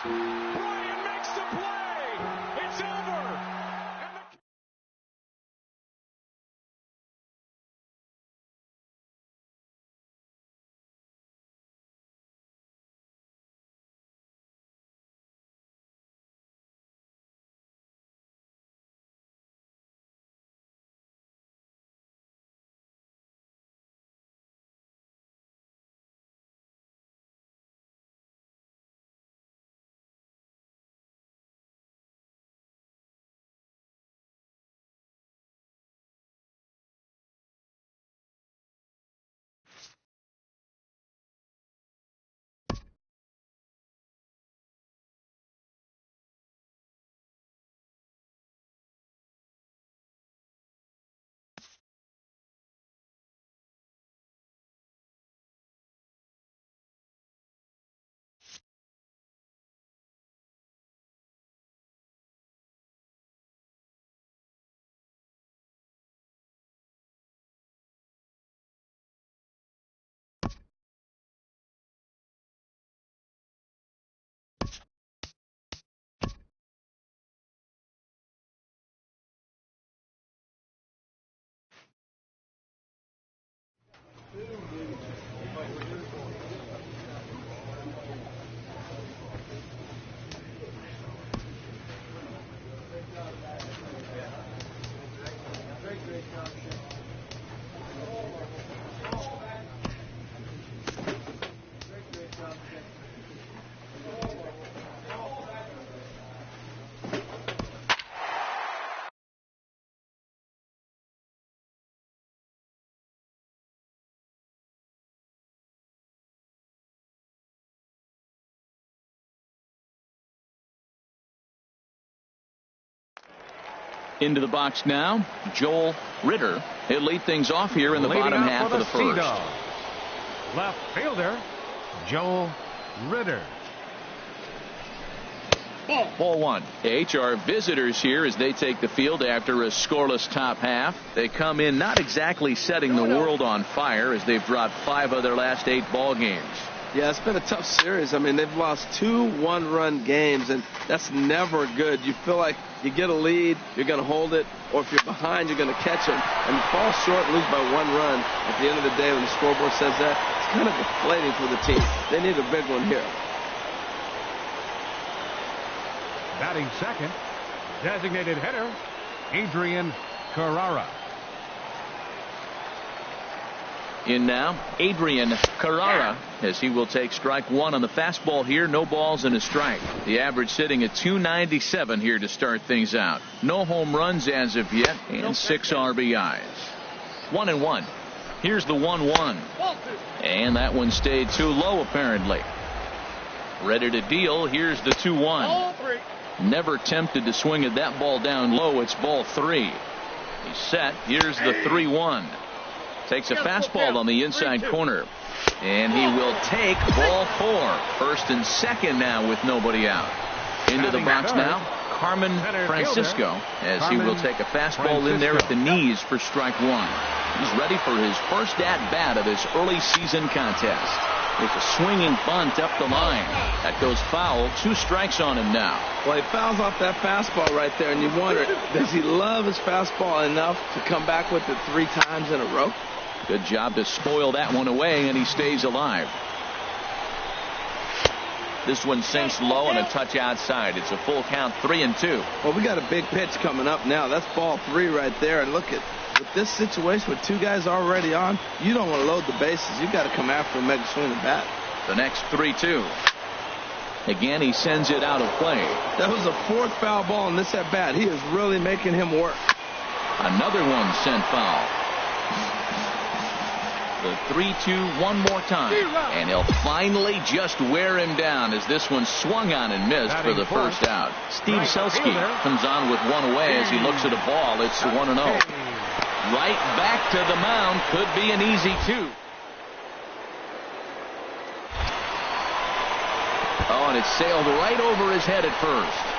Bryant makes the play. It's over. And the Into the box now, Joel Ritter. He'll lead things off here in the bottom half of the first. Left fielder, Joel Ritter. Ball one. The HR visitors here as they take the field after a scoreless top half. They come in not exactly setting the world on fire as they've dropped 5 of their last 8 ball games. Yeah, it's been a tough series. I mean, they've lost 2 one-run games, and that's never good. You feel like you get a lead, you're going to hold it, or if you're behind, you're going to catch them. And fall short, lose by 1 run. At the end of the day, when the scoreboard says that, it's kind of deflating for the team. They need a big one here. Batting second, designated hitter, Adrian Carrara. In now, Adrian Carrara, as he will take strike 1 on the fastball here. No balls and a strike. The average sitting at 297 here to start things out. No home runs as of yet, and 6 RBIs. 1-1. Here's the 1-1. And that one stayed too low, apparently. Ready to deal. Here's the 2-1. Never tempted to swing at that ball down low. It's ball 3. He's set. Here's the 3-1. Takes a fastball on the inside corner. And he will take ball 4. First and second now with nobody out. Into the box now, Carmen Francisco, as he will take a fastball in there at the knees for strike 1. He's ready for his first at-bat of this early season contest. It's a swinging bunt up the line. That goes foul. 2 strikes on him now. Well, he fouls off that fastball right there, and you wonder, does he love his fastball enough to come back with it 3 times in a row? Good job to spoil that one away, and he stays alive. This one sinks low and a touch outside. It's a full count, 3-2. Well, we got a big pitch coming up now. That's ball 3 right there. And look at with this situation with 2 guys already on, you don't want to load the bases. You got to come after him, make a swing the bat. The next 3-2. Again, he sends it out of play. That was a 4th foul ball in this at bat. He is really making him work. Another one sent foul. The 3-2 one more time, and he'll finally just wear him down as this one swung on and missed for the first out. Steve Selski comes on with 1 away as he looks at a ball. It's 1-0. Right back to the mound. Could be an easy 2. Oh, and it sailed right over his head at first.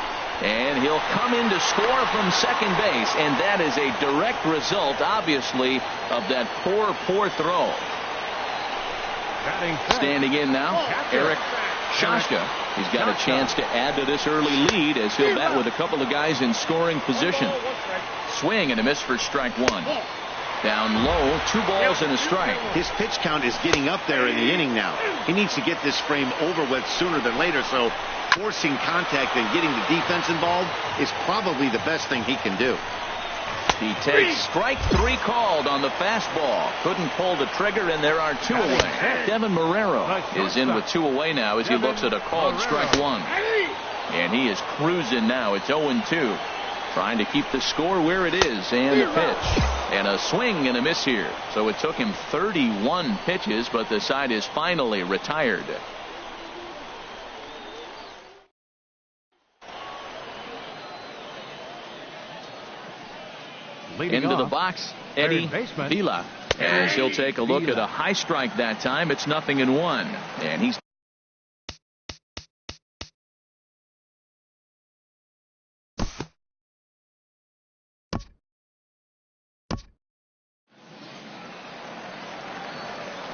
And he'll come in to score from second base, and that is a direct result, obviously, of that poor throw. Standing in now, Eric Shasta, he's got a chance to add to this early lead as he'll bat with a couple of guys in scoring position. Swing and a miss for strike one. Down low, 2 balls and a strike. His pitch count is getting up there in the inning now. He needs to get this frame over with sooner than later, so forcing contact and getting the defense involved is probably the best thing he can do. He takes strike 3 called on the fastball. Couldn't pull the trigger, and there are 2 away. Devin Marrero is in with 2 away now as he looks at a called strike 1. And he is cruising now. It's 0-2. Trying to keep the score where it is, and the pitch. And a swing and a miss here. So it took him 31 pitches, but the side is finally retired. Into the box, Eddie Vila, as he'll take a look at a high strike that time. It's 0-1, and he's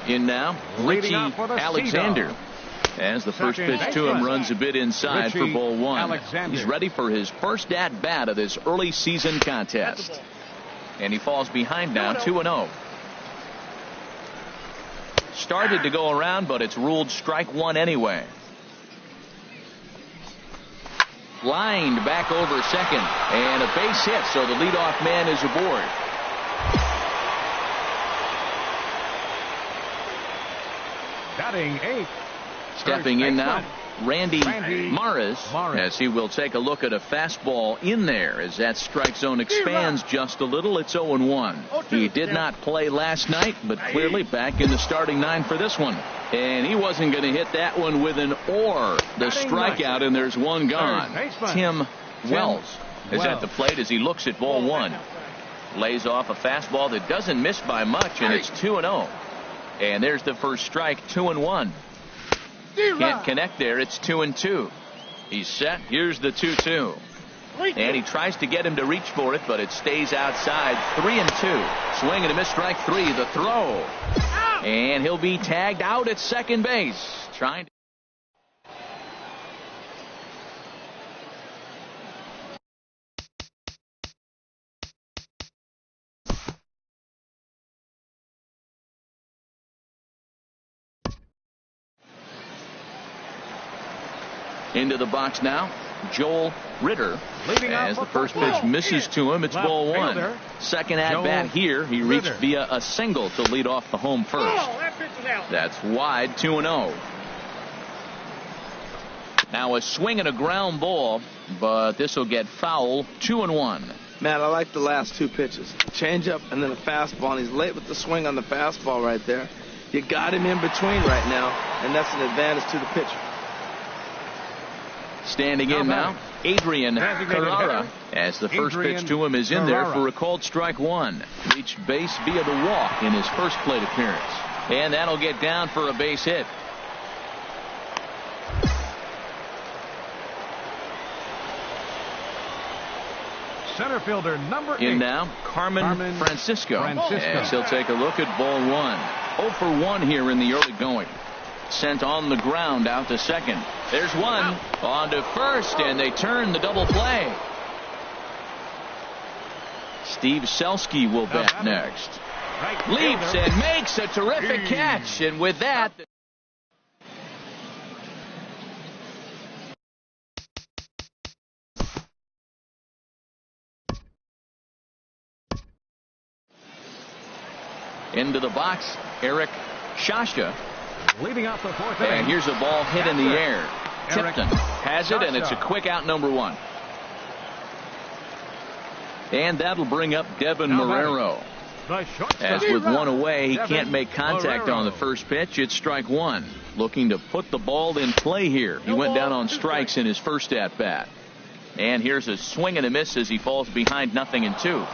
in now. Richie Alexander, as the first pitch to him runs a bit inside for ball 1. He's ready for his first at bat of this early season contest. And he falls behind now, 2-0. Started to go around, but it's ruled strike 1 anyway. Lined back over second, and a base hit, so the leadoff man is aboard. Batting 8. Stepping in now, Randy Maras, as he will take a look at a fastball in there as that strike zone expands just a little. It's 0-1. He did not play last night, but clearly back in the starting 9 for this one. And he wasn't going to hit that one with an or. The strikeout, and there's 1 gone. Tim Wells is at the plate as he looks at ball 1. Lays off a fastball that doesn't miss by much, and it's 2-0. And there's the first strike, 2-1. Can't connect there. It's 2-2. He's set. Here's the 2-2. And he tries to get him to reach for it, but it stays outside. 3-2. Swing and a miss, strike 3. The throw. And he'll be tagged out at second base. Trying to. Into the box now, Joel Ritter. As the first pitch misses to him, it's ball 1. Second at bat here, he reached via a single to lead off the home first. That's wide, 2-0. Now a swing and a ground ball, but this will get foul, 2-1. Matt, I like the last 2 pitches. Changeup and then a fastball, and he's late with the swing on the fastball right there. You got him in between right now, and that's an advantage to the pitcher. Standing in now, Adrian Carrara, as the first pitch to him is in there for a called strike 1. Reached base via the walk in his first plate appearance. And that'll get down for a base hit. Center fielder number 8. In now, Carmen Francisco, as he'll take a look at ball 1. 0 for 1 here in the early going. Sent on the ground out to second. There's 1 on to first, and they turn the double play. Steve Selski will bat next. Leaps and makes a terrific catch, and with that. Into the box, Eric Shasta. Leading off the 4th inning. And here's a ball hit in the air. Tipton has it, and it's a quick out, number 1. And that'll bring up Devin Marrero. As with 1 away, he can't make contact on the first pitch. It's strike 1. Looking to put the ball in play here. He went down on strikes in his first at bat. And here's a swing and a miss as he falls behind 0-2.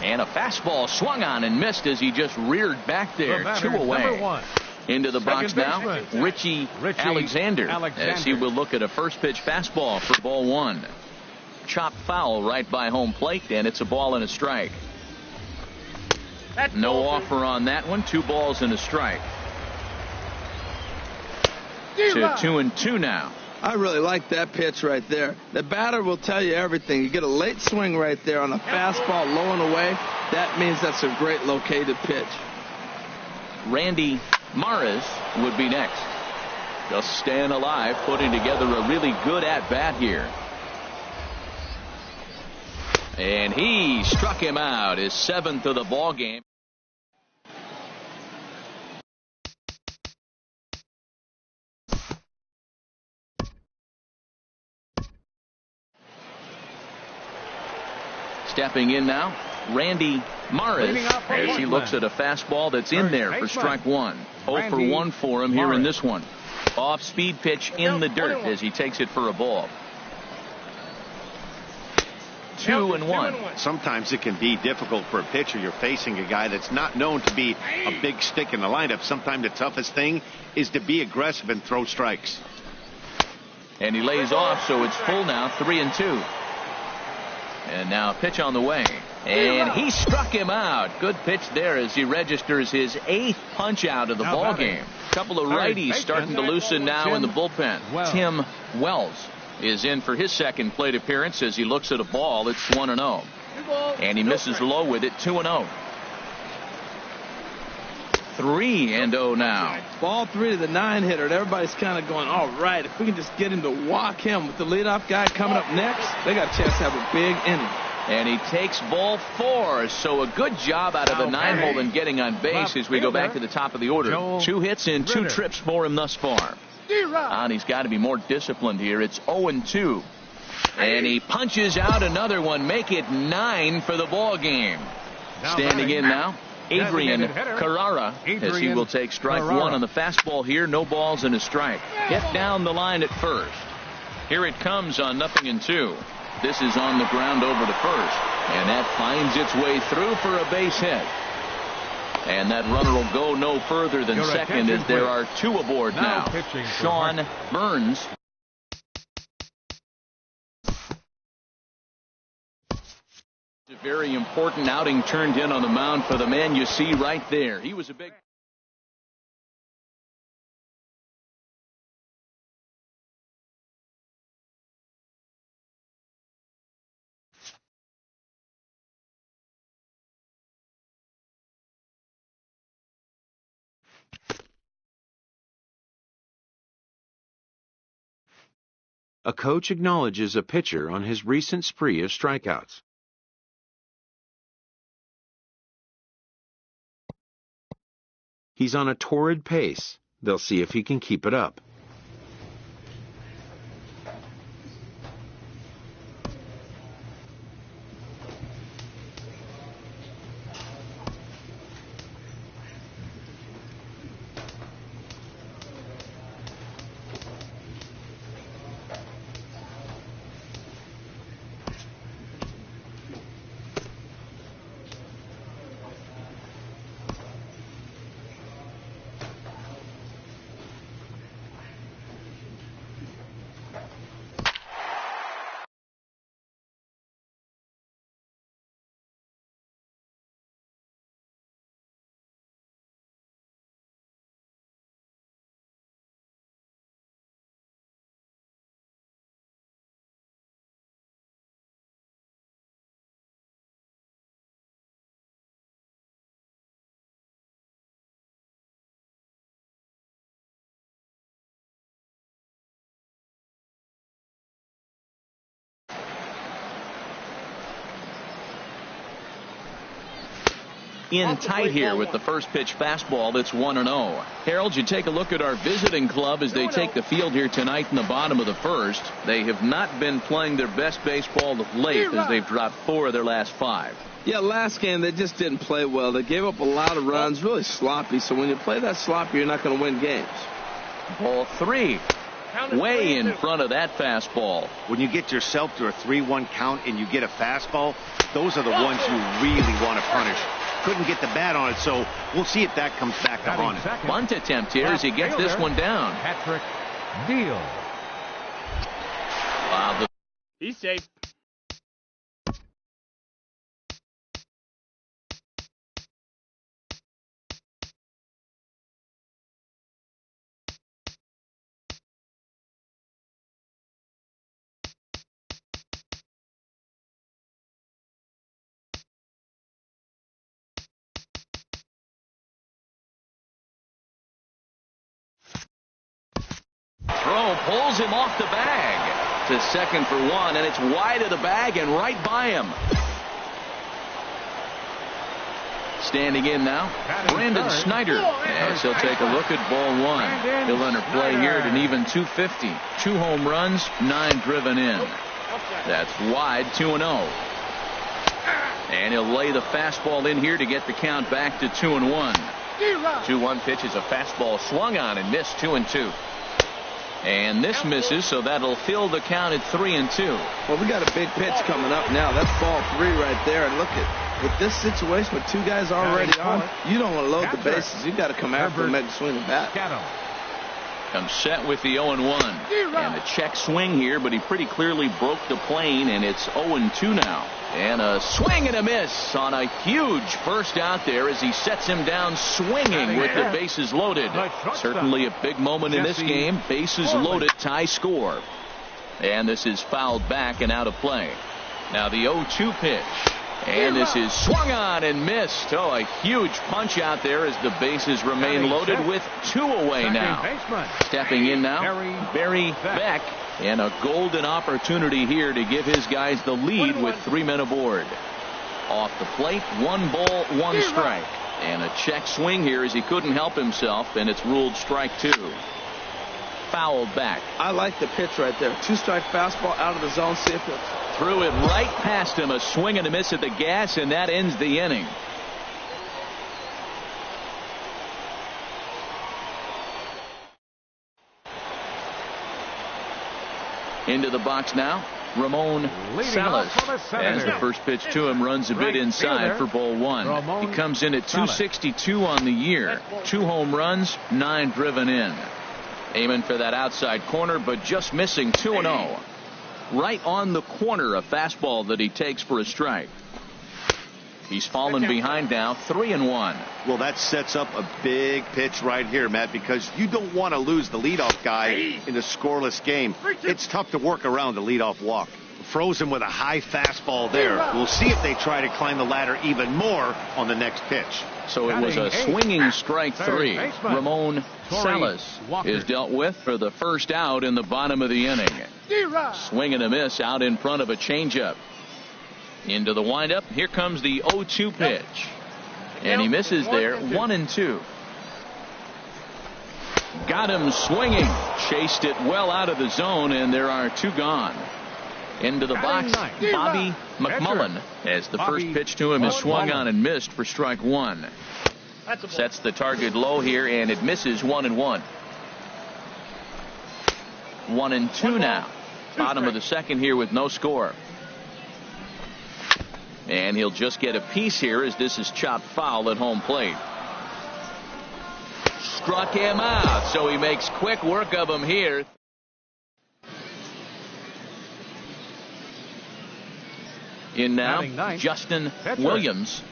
And a fastball swung on and missed as he just reared back there. 2 away. Into the box now, Richie Alexander, as he will look at a first pitch fastball for ball 1. Chopped foul right by home plate, and it's a ball and a strike. No offer on that one. 2 balls and a strike. to 2-2 now. I really like that pitch right there. The batter will tell you everything. You get a late swing right there on a fastball low and away. That means that's a great located pitch. Randy Maris would be next. Just staying alive, putting together a really good at-bat here. And he struck him out, his 7th of the ball game. Stepping in now, Randy Maris, as he looks at a fastball that's in there for strike one. 0 for 1 for him here in this one. Off-speed pitch in the dirt as he takes it for a ball. 2-1. Sometimes it can be difficult for a pitcher. You're facing a guy that's not known to be a big stick in the lineup. Sometimes the toughest thing is to be aggressive and throw strikes. And he lays off, so it's full now, 3-2. And now a pitch on the way. And he struck him out. Good pitch there as he registers his 8th punch out of the ball game. Couple of righties starting to loosen now in the bullpen. Tim Wells is in for his second plate appearance as he looks at a ball. It's 1-0. And he misses low with it, 2-0. 3-0 now. Ball 3 to the 9-hitter. And everybody's kind of going, all right, if we can just get him to walk him with the leadoff guy coming up next, they got a chance to have a big inning. And he takes ball 4. So a good job out of the 9-hole in getting on base as we go back to the top of the order. 2 hits and 2 trips for him thus far. And he's got to be more disciplined here. It's 0-2. And he punches out another one. Make it 9 for the ball game. Standing in now, Adrian Carrara, as he will take strike 1 on the fastball here. No balls and a strike. Hit down the line at first. Here it comes on 0-2. This is on the ground over to first. And that finds its way through for a base hit. And that runner will go no further than second as there are 2 aboard now. Sean Burns. A very important outing turned in on the mound for the man you see right there. He was a big... A coach acknowledges a pitcher on his recent spree of strikeouts. He's on a torrid pace. They'll see if he can keep it up. In tight here with the first pitch fastball. That's 1-0. Harold, you take a look at our visiting club as they take the field here tonight in the bottom of the first. They have not been playing their best baseball of late as they've dropped 4 of their last 5. Yeah, last game they just didn't play well. They gave up a lot of runs, really sloppy. So when you play that sloppy, you're not going to win games. Ball 3. Way in front of that fastball. When you get yourself to a 3-1 count and you get a fastball, those are the ones you really want to punish. Couldn't get the bat on it, so we'll see if that comes back to haunt him. Bunt attempt here as he gets this one down. Patrick Deal. He's safe. throw pulls him off the bag to second for one, and it's wide of the bag and right by him. Standing in now, Brandon Snyder, as he'll take a look at ball one. He'll enter play here at an even 250. 2 home runs, 9 driven in. That's wide, 2-0. And he'll lay the fastball in here to get the count back to 2-1. 2-1 pitch is a fastball swung on and missed, 2-2. And this misses, so that'll fill the count at 3-2. Well, we got a big pitch coming up now. That's ball 3 right there. And look at with this situation with 2 guys already on, you don't want to load the bases. You got to come after him and swing the bat. Comes set with the 0-1. And a check swing here, but he pretty clearly broke the plane, and it's 0-2 now. And a swing and a miss on a huge first out there as he sets him down swinging with the bases loaded. Certainly a big moment in this game. Bases loaded, tie score. And this is fouled back and out of play. Now the 0-2 pitch. And this is swung on and missed. Oh, a huge punch out there as the bases remain loaded with 2 away now. Stepping in now, Barry Beck. And a golden opportunity here to give his guys the lead with 3 men aboard. Off the plate, 1 ball, 1 strike. And a check swing here as he couldn't help himself, and it's ruled strike 2. Fouled back. I like the pitch right there. 2-strike fastball out of the zone. See if it threw it right past him. A swing and a miss at the gas, and that ends the inning. Into the box now, Ramon Salas, as the first pitch to him runs a bit inside for ball 1. He comes in at 262 on the year. 2 home runs, 9 driven in. Aiming for that outside corner, but just missing. 2-0. Right on the corner, a fastball that he takes for a strike. He's fallen behind now, 3-1. Well, that sets up a big pitch right here, Matt, because you don't want to lose the leadoff guy in a scoreless game. It's tough to work around the leadoff walk. Froze him with a high fastball there. We'll see if they try to climb the ladder even more on the next pitch. So it was a swinging strike 3. Ramon Salas is dealt with for the first out in the bottom of the inning. Swing and a miss out in front of a changeup. Into the windup. Here comes the 0-2 pitch. And he misses there. 1-2. Got him swinging. Chased it well out of the zone, and there are 2 gone. Into the box, Bobby McMullen, as the first pitch to him is swung on and missed for strike 1. Sets the target low here, and it misses. 1-1. 1-2 now. Bottom of the second here with no score. And he'll just get a piece here as this is chopped foul at home plate. Struck him out, so he makes quick work of him here. In now, Justin Williams.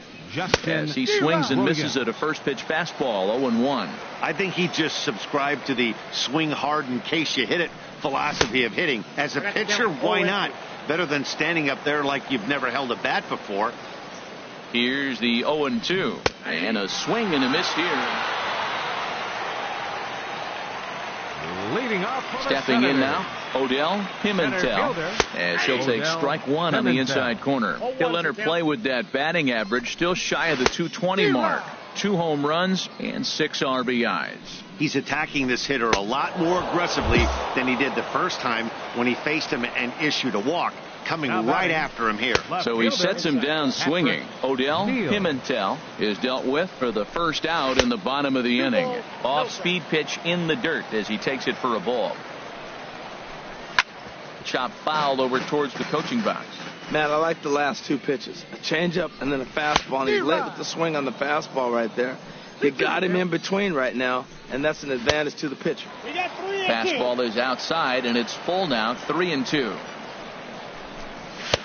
As he swings and misses at a first pitch fastball. 0-1. I think he just subscribed to the swing hard in case you hit it philosophy of hitting. As a pitcher, why not? Better than standing up there like you've never held a bat before. Here's the 0-2. And a swing and a miss here. Leading off. Stepping in now, Odell Pimentel, as he'll take strike 1 on the inside corner. He'll enter play with that batting average still shy of the 220 mark. 2 home runs and 6 RBIs. He's attacking this hitter a lot more aggressively than he did the first time when he faced him and issued a walk. Coming right after him here. So he sets him down swinging. Odell Pimentel is dealt with for the first out in the bottom of the inning. Off-speed pitch in the dirt as he takes it for a ball. Chop fouled over towards the coaching box. Man, I like the last 2 pitches. A changeup and then a fastball. And he's late with the swing on the fastball right there. You got him in between right now, and that's an advantage to the pitcher. Fastball is outside, and it's full now, 3-2.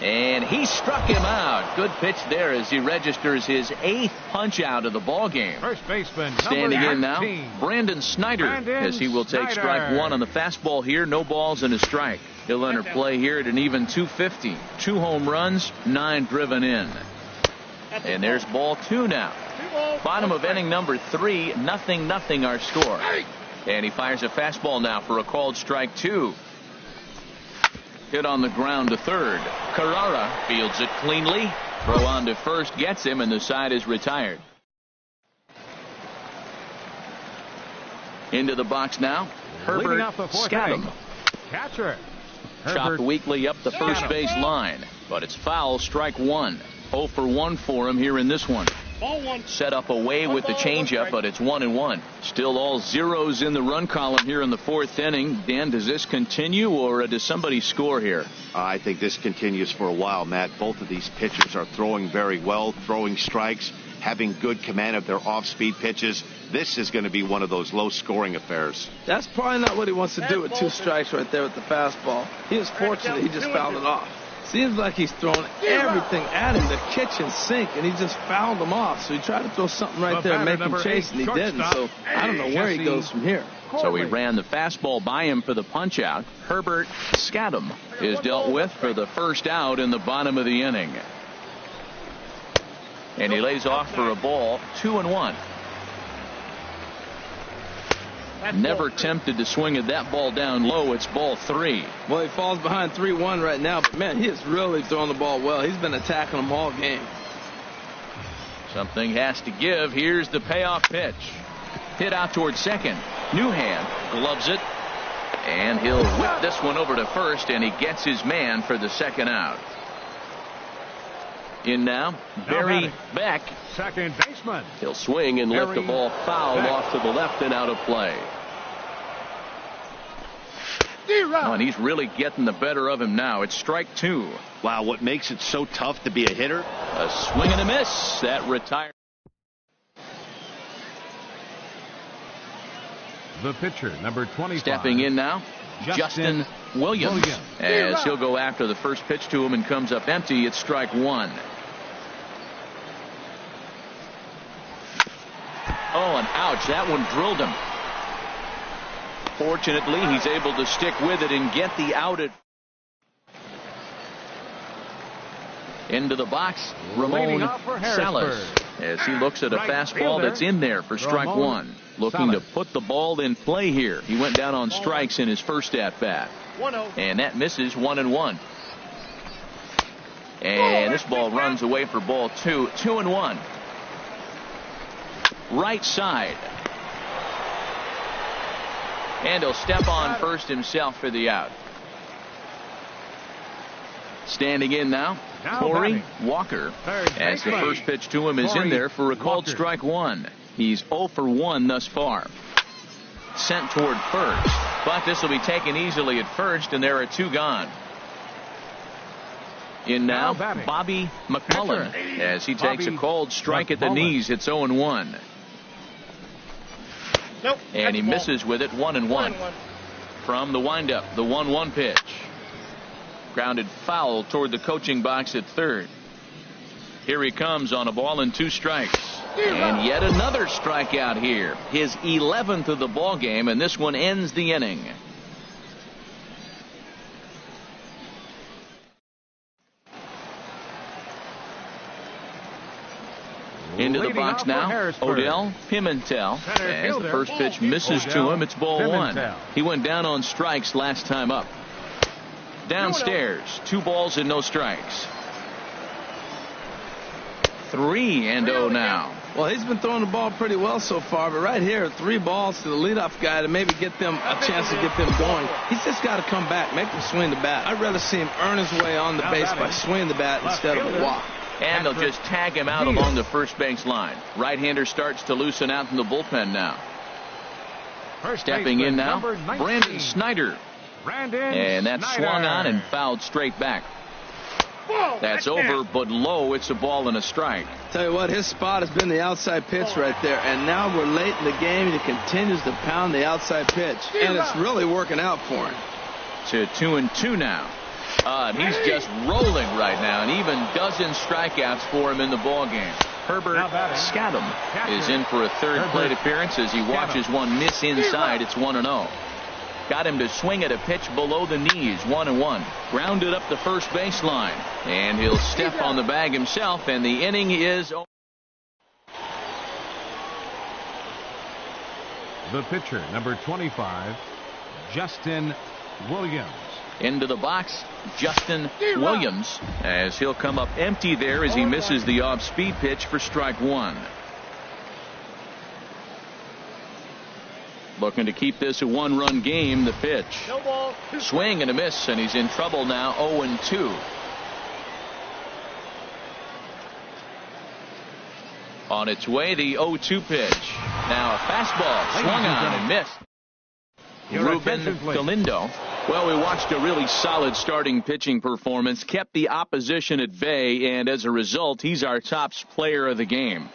And he struck him out. Good pitch there as he registers his 8th punch out of the ball game. First baseman standing in now, Brandon Snyder, as he will take strike 1 on the fastball here. No balls and a strike. He'll enter play here at an even 250. 2 home runs, 9 driven in. And there's ball 2 now. Bottom of inning number 3, 0-0 our score. And he fires a fastball now for a called strike 2. Hit on the ground to third. Carrara fields it cleanly. Throw on to first gets him, and the side is retired. Into the box now. Herbert Scadam. Catcher. Chopped weakly up the first base line, but it's foul. Strike 1. 0 for 1 for him here in this one. Set up away with the changeup, but it's 1-1. Still all zeros in the run column here in the 4th inning. Dan, does this continue, or does somebody score here? I think this continues for a while, Matt. Both of these pitchers are throwing very well, throwing strikes, having good command of their off-speed pitches. This is going to be one of those low-scoring affairs. That's probably not what he wants to do with 2 strikes right there with the fastball. He was fortunate he just fouled it off. Seems like he's throwing everything at him, the kitchen sink, and he just fouled him off. So he tried to throw something right there and make him chase, and he didn't. So I don't know where he goes from here. So he ran the fastball by him for the punch-out. Herbert Scadam is dealt with for the first out in the bottom of the inning. And he lays off for a ball. 2-1. Never tempted to swing at that ball down low. It's ball 3. Well, he falls behind 3-1 right now, but man, he is really throwing the ball well. He's been attacking them all game. Something has to give. Here's the payoff pitch. Hit out towards second. Newhand gloves it, and he'll whip this one over to first, and he gets his man for the second out. In now, Barry Beck. Second baseman. He'll swing and lift the ball foul off to the left and out of play. Oh, and he's really getting the better of him now. It's strike 2. Wow, what makes it so tough to be a hitter? A swing and a miss. That retired. The pitcher, number 25. Stepping in now, Justin Williams. As he'll go after the first pitch to him and comes up empty. It's strike 1. Oh, and ouch, that one drilled him. Fortunately, he's able to stick with it and get the out at. Into the box, Ramon Salas, as he looks at a fastball that's in there for strike 1. Looking to put the ball in play here. He went down on strikes in his first at-bat. And that misses. 1-1. And this ball runs away for ball 2. 2-1. Right side. And he'll step on first himself for the out. Standing in now, Corey Walker, as the first pitch to him is in there for a called strike 1. He's 0 for 1 thus far. Sent toward first, but this will be taken easily at first, and there are 2 gone. In now, Bobby McMullen, as he takes a called strike at the knees. It's 0-1. And he misses with it. 1-1. From the windup, the 1-1 pitch. Grounded foul toward the coaching box at third. Here he comes on a ball and 2 strikes. And yet another strikeout here. His 11th of the ball game, and this one ends the inning. Into the box now, Odell Pimentel, as the first pitch misses to him. It's ball 1. He went down on strikes last time up. Downstairs, 2 balls and no strikes. 3-0 now. Well, he's been throwing the ball pretty well so far, but right here, 3 balls to the leadoff guy to maybe get them a chance to get them going. He's just got to come back, make them swing the bat. I'd rather see him earn his way on the base by swinging the bat instead of a walk. And they'll just tag him out along the first base line. Right-hander starts to loosen out in the bullpen now. Stepping in now, Brandon Snyder. And that's swung on and fouled straight back. That's over, but low. It's a ball and a strike. Tell you what, his spot has been the outside pitch right there. And now we're late in the game, and he continues to pound the outside pitch. And it's really working out for him. To 2-2 now. And he's just rolling right now, and even dozen strikeouts for him in the ball game. Herbert Scadam is in for a third plate appearance as he watches one miss inside. It's 1-0. Got him to swing at a pitch below the knees. 1-1. Grounded up the first baseline, and he'll step on the bag himself, and the inning is over. The pitcher, number 25, Justin Williams. Into the box, Justin Williams, as he'll come up empty there as he misses the off-speed pitch for strike one. Looking to keep this a one-run game. The pitch. No ball. Swing and a miss, and he's in trouble now. 0-2. On its way, the 0-2 pitch. Now a fastball swung on and missed. Ruben Galindo. Well, we watched a really solid starting pitching performance, kept the opposition at bay, and as a result, he's our top player of the game.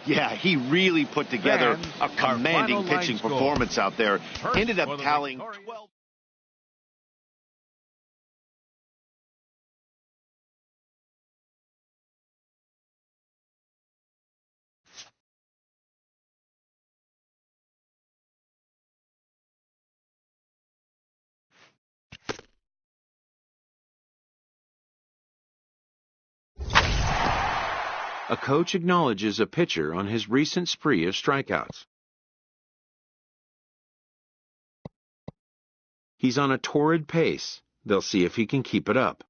Yeah, he really put together a commanding pitching performance out there. Ended up tallying 12. A coach acknowledges a pitcher on his recent spree of strikeouts. He's on a torrid pace. They'll see if he can keep it up.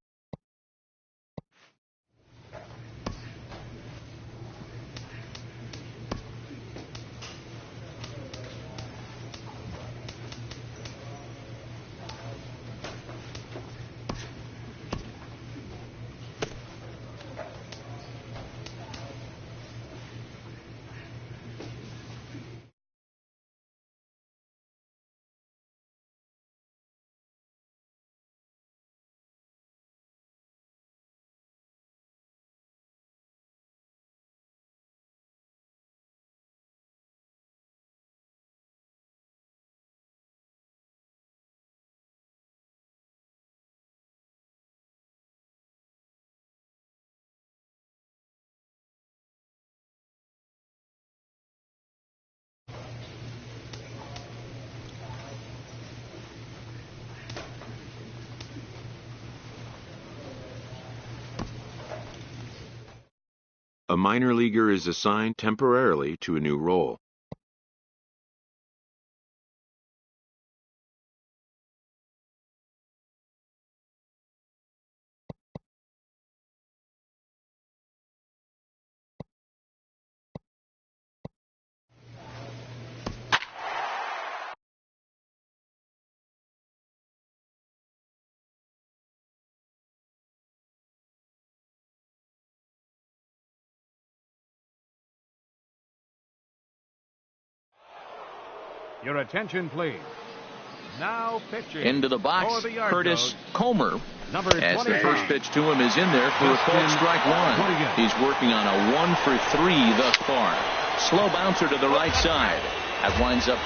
A minor leaguer is assigned temporarily to a new role. Your attention, please. Now pitching. Into the box, Curtis Comer. Number As the 28. first pitch to him is in there for a called strike one. He's working on a 1-for-3 thus far. Slow bouncer to the right side. That winds up.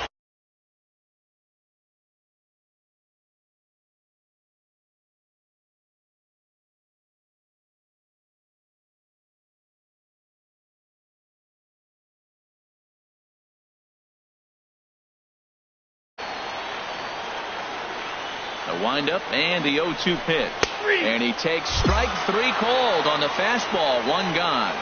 The windup and the 0-2 pitch. And he takes strike three called on the fastball. One gone.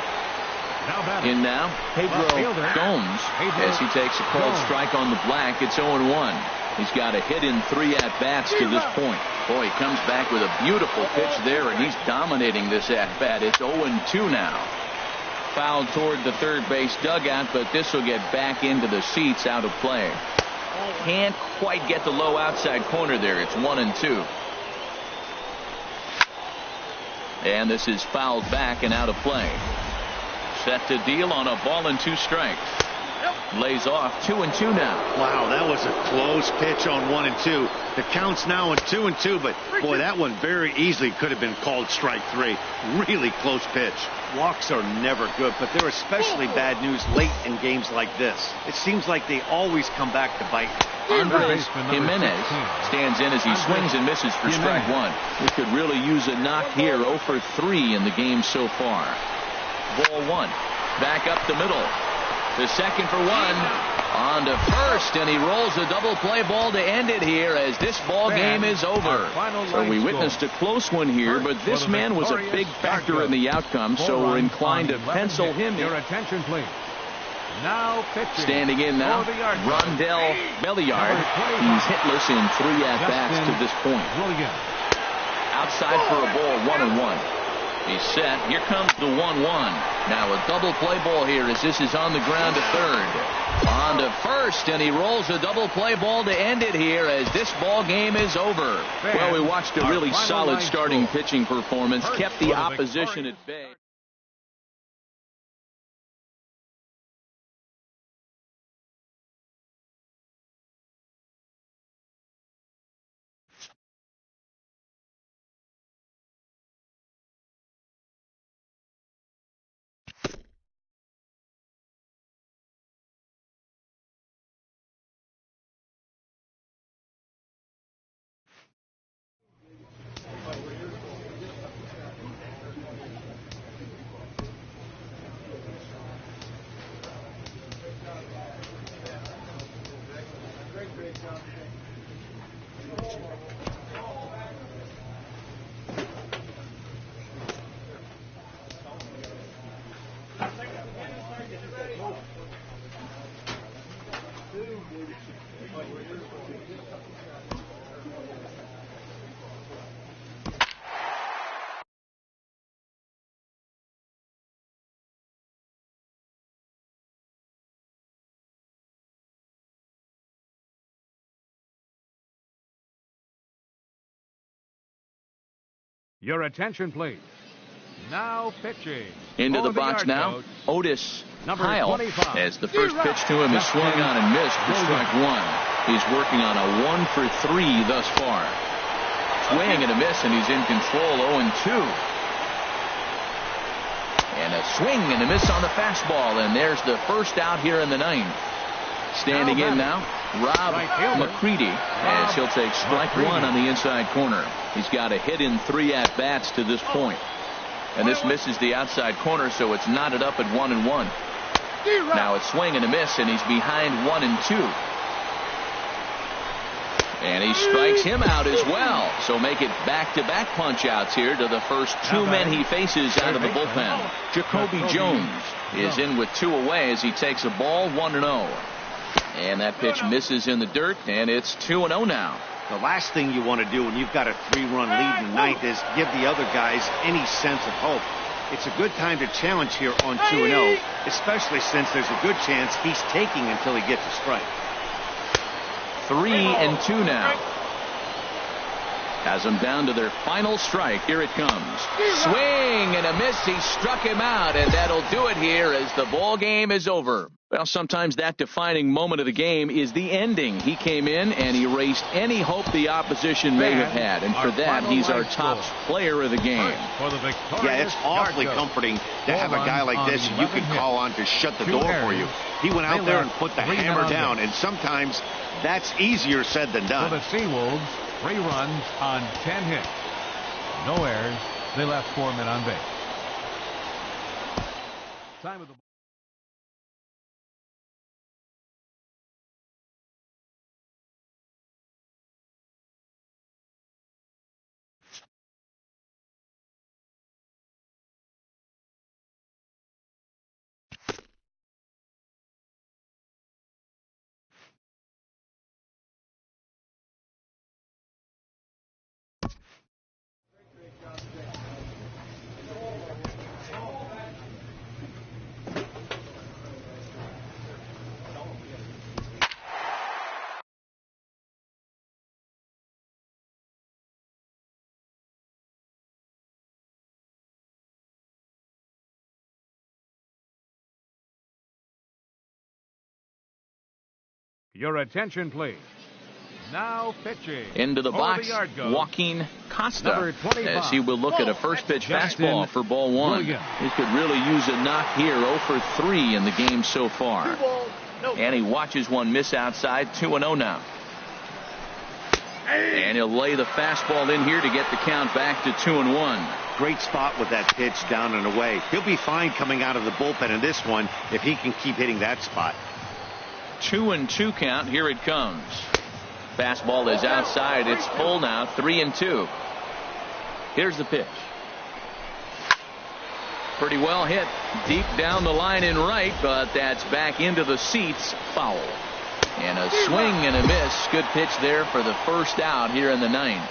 In now, Pedro Gomes as he takes a called strike on the black. It's 0-1. He's got a hit in 3 at-bats to this point. Boy, he comes back with a beautiful pitch there, and he's dominating this at-bat. It's 0-2 now. Fouled toward the third base dugout, but this will get back into the seats, out of play. Can't quite get the low outside corner there. It's 1-2. And this is fouled back and out of play. Set to deal on a ball and 2 strikes. Lays off 2-2 now. Wow, that was a close pitch on 1 and 2. The count's now at 2-2, but boy, that one very easily could have been called strike 3. Really close pitch. Walks are never good, but they're especially bad news late in games like this. It seems like they always come back to bite. Andres Jimenez stands in as he swings and misses for strike 1. He could really use a knock here. 0-for-3 in the game so far. Ball 1. Back up the middle. The second for 1. On to first, and he rolls a double play ball to end it here as this ball game is over. So we witnessed a close one here, but this man was a big factor in the outcome, so we're inclined to pencil him in. Your attention, please. Now pitching. Standing in now, For the yard coach, Rondell Belliard. He's hitless in 3 at-bats to this point. Williams. Outside for a ball, 1-1. He's set. Here comes the 1-1. Now a double play ball here as this is on the ground to third. On to first, and he rolls a double play ball to end it here as this ball game is over. Well, we watched a really solid starting pitching performance, kept the opposition at bay. Your attention, please. Now pitching. Into the For box yard now, coach, Otis number Heil, 25. as the first pitch to him is swung on and missed for strike 1. He's working on a 1 for 3 thus far. Swing and a miss, and he's in control, 0-2. And a swing and a miss on the fastball, and there's the first out here in the 9th. Standing in now, Rob McCready, as he'll take strike 1 on the inside corner. He's got a hit in 3 at-bats to this point. And this misses the outside corner, so it's knotted up at 1-1. Now it's swing and a miss, and he's behind 1-2. And he strikes him out as well. So make it back-to-back punch-outs here to the first 2 men he faces out of the bullpen. Jacoby Jones is in with 2 away as he takes a ball, 1-0. And that pitch misses in the dirt, and it's 2-0 now. The last thing you want to do when you've got a 3-run lead in the 9th is give the other guys any sense of hope. It's a good time to challenge here on 2-0, especially since there's a good chance he's taking until he gets a strike. 3-2 now. Has them down to their final strike. Here it comes. Swing and a miss. He struck him out, and that'll do it here as the ball game is over. Well, sometimes that defining moment of the game is the ending. He came in and erased any hope the opposition may have had, and for that, he's our top player of the game. Yeah, it's awfully comforting to have a guy like this you can call on to shut the door for you. He went out there and put the hammer down, and sometimes that's easier said than done. For the Seawolves, 3 runs on 10 hits. No errors. They left 4 men on base. Time of the Your attention, please. Now pitching. Into the box, Joaquin Costa, as he will look at a first pitch fastball for ball 1. He could really use a knock here, 0 for 3 in the game so far. And he watches one miss outside, 2-0 now. And he'll lay the fastball in here to get the count back to 2-1. Great spot with that pitch down and away. He'll be fine coming out of the bullpen in this one if he can keep hitting that spot. 2-2 count. Here it comes. Fastball is outside. It's full now. 3-2. Here's the pitch. Pretty well hit deep down the line in right, but that's back into the seats. Foul. And a swing and a miss. Good pitch there for the first out here in the ninth.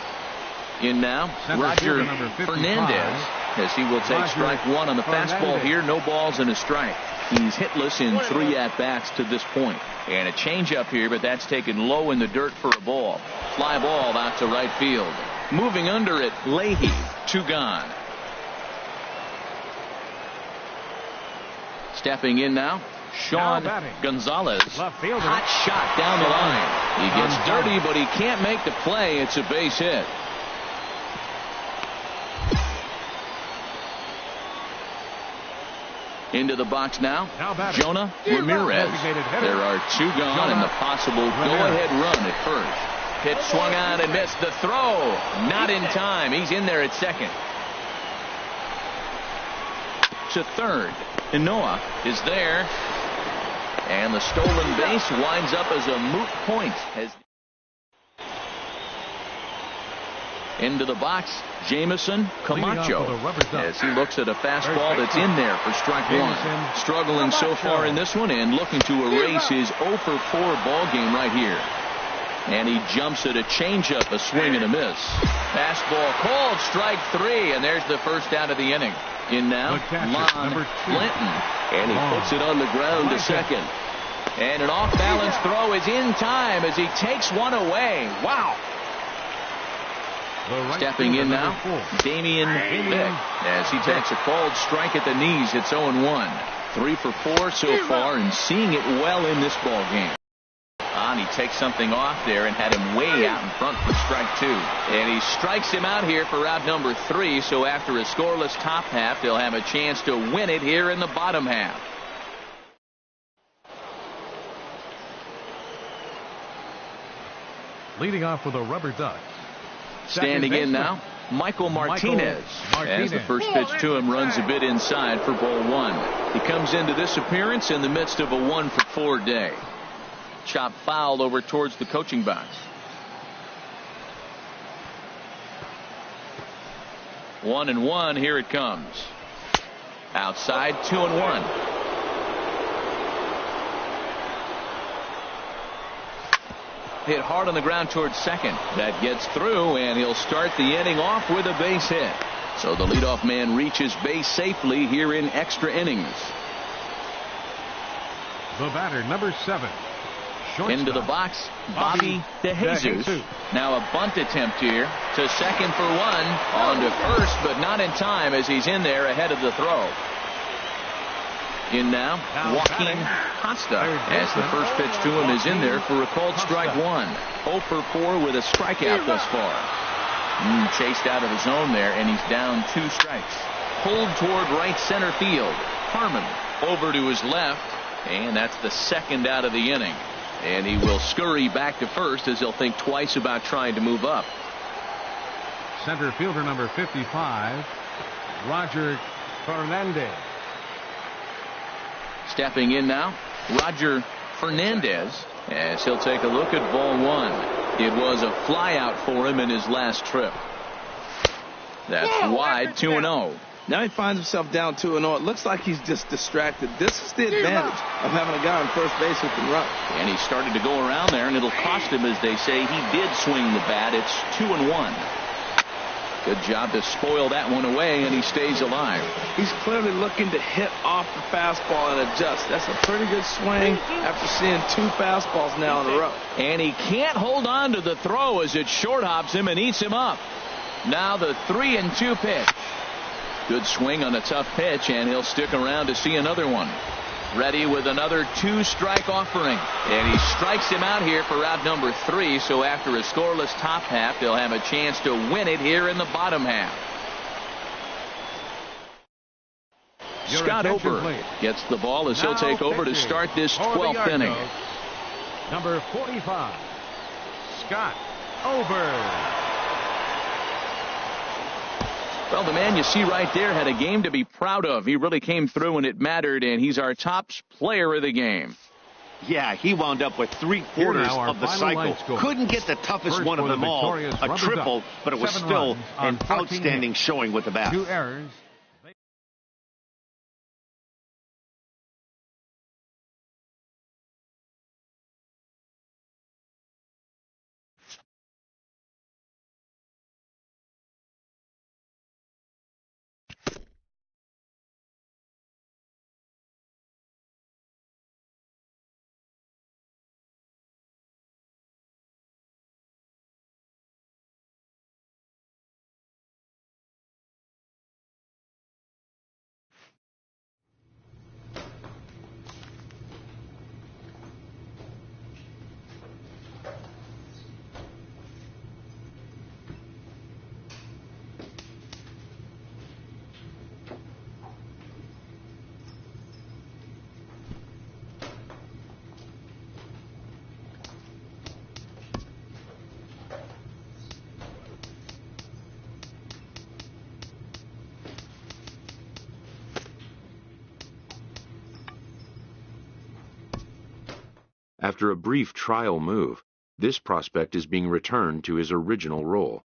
In now, Roger Fernandez, as he will take strike one on the fastball here. No balls and a strike. He's hitless in 3 at-bats to this point. And a changeup here, but that's taken low in the dirt for a ball. Fly ball out to right field. Moving under it, Leahy, 2 gone. Stepping in now, Sean Gonzalez. Hot shot down the line. He gets dirty, but he can't make the play. It's a base hit. Into the box now, Jonah Ramirez. There are 2 gone and the possible go-ahead run at first. Pitch swung on and missed. The throw, not in time. He's in there at second. To third, Noah is there. And the stolen base winds up as a moot point. Into the box, Jamison Camacho, as he looks at a fastball that's in there for strike one. Struggling so far in this one and looking to erase his 0 for 4 ball game right here. And he jumps at a changeup, a swing and a miss. Fastball called, strike 3, and there's the first out of the inning. In now, Lon Blanton, and he puts it on the ground to second. And an off-balance throw is in time as he takes one away. Wow. Stepping in now, Damian Vick, as he takes a called strike at the knees. It's 0-1. 3 for 4 so far, and seeing it well in this ball game. He takes something off there and had him way out in front for strike 2. And he strikes him out here for out number 3. So after a scoreless top half, they'll have a chance to win it here in the bottom half. Leading off for the Rubber Ducks. Standing in now, Michael Martinez. As the first pitch to him runs a bit inside for ball 1. He comes into this appearance in the midst of a 1 for 4 day. Chop foul over towards the coaching box. 1-1. Here it comes. Outside, 2-1. Hit hard on the ground towards second. That gets through, and he'll start the inning off with a base hit. So the leadoff man reaches base safely here in extra innings. The batter, number 7. Into the box, Bobby DeJesus. Now a bunt attempt here to second for 1. On to first, but not in time as he's in there ahead of the throw. In now, Joaquin Costa, as the first pitch to him is in there for a called strike 1. 0 for 4 with a strikeout thus far. Chased out of the zone there, and he's down 2 strikes. Pulled toward right center field. Harmon over to his left, and that's the second out of the inning. And he will scurry back to first as he'll think twice about trying to move up. Center fielder number 55, Roger Fernandez. Stepping in now, Roger Fernandez, as he'll take a look at ball 1. It was a flyout for him in his last trip. That's wide, 2-0. Now he finds himself down 2-0. It looks like he's just distracted. This is the advantage of having a guy on first base who can run. And he started to go around there, and it'll cost him, as they say. He did swing the bat. It's 2-1. Good job to spoil that one away, and he stays alive. He's clearly looking to hit off the fastball and adjust. That's a pretty good swing after seeing 2 fastballs now in a row. And he can't hold on to the throw as it short hops him and eats him up. Now the 3-2 pitch. Good swing on a tough pitch, and he'll stick around to see another one. Ready with another 2-strike offering. And he strikes him out here for out number 3. So after a scoreless top half, they'll have a chance to win it here in the bottom half. Scott Ober gets the ball as he'll take over to start this 12th inning. Number 45, Scott Ober. Well, the man you see right there had a game to be proud of. He really came through when it mattered, and he's our top player of the game. Yeah, he wound up with 3/4 of the cycle. Couldn't get the toughest one of them all, a triple, but it was still an outstanding showing with the bat. 2 errors. After a brief trial move, this prospect is being returned to his original role.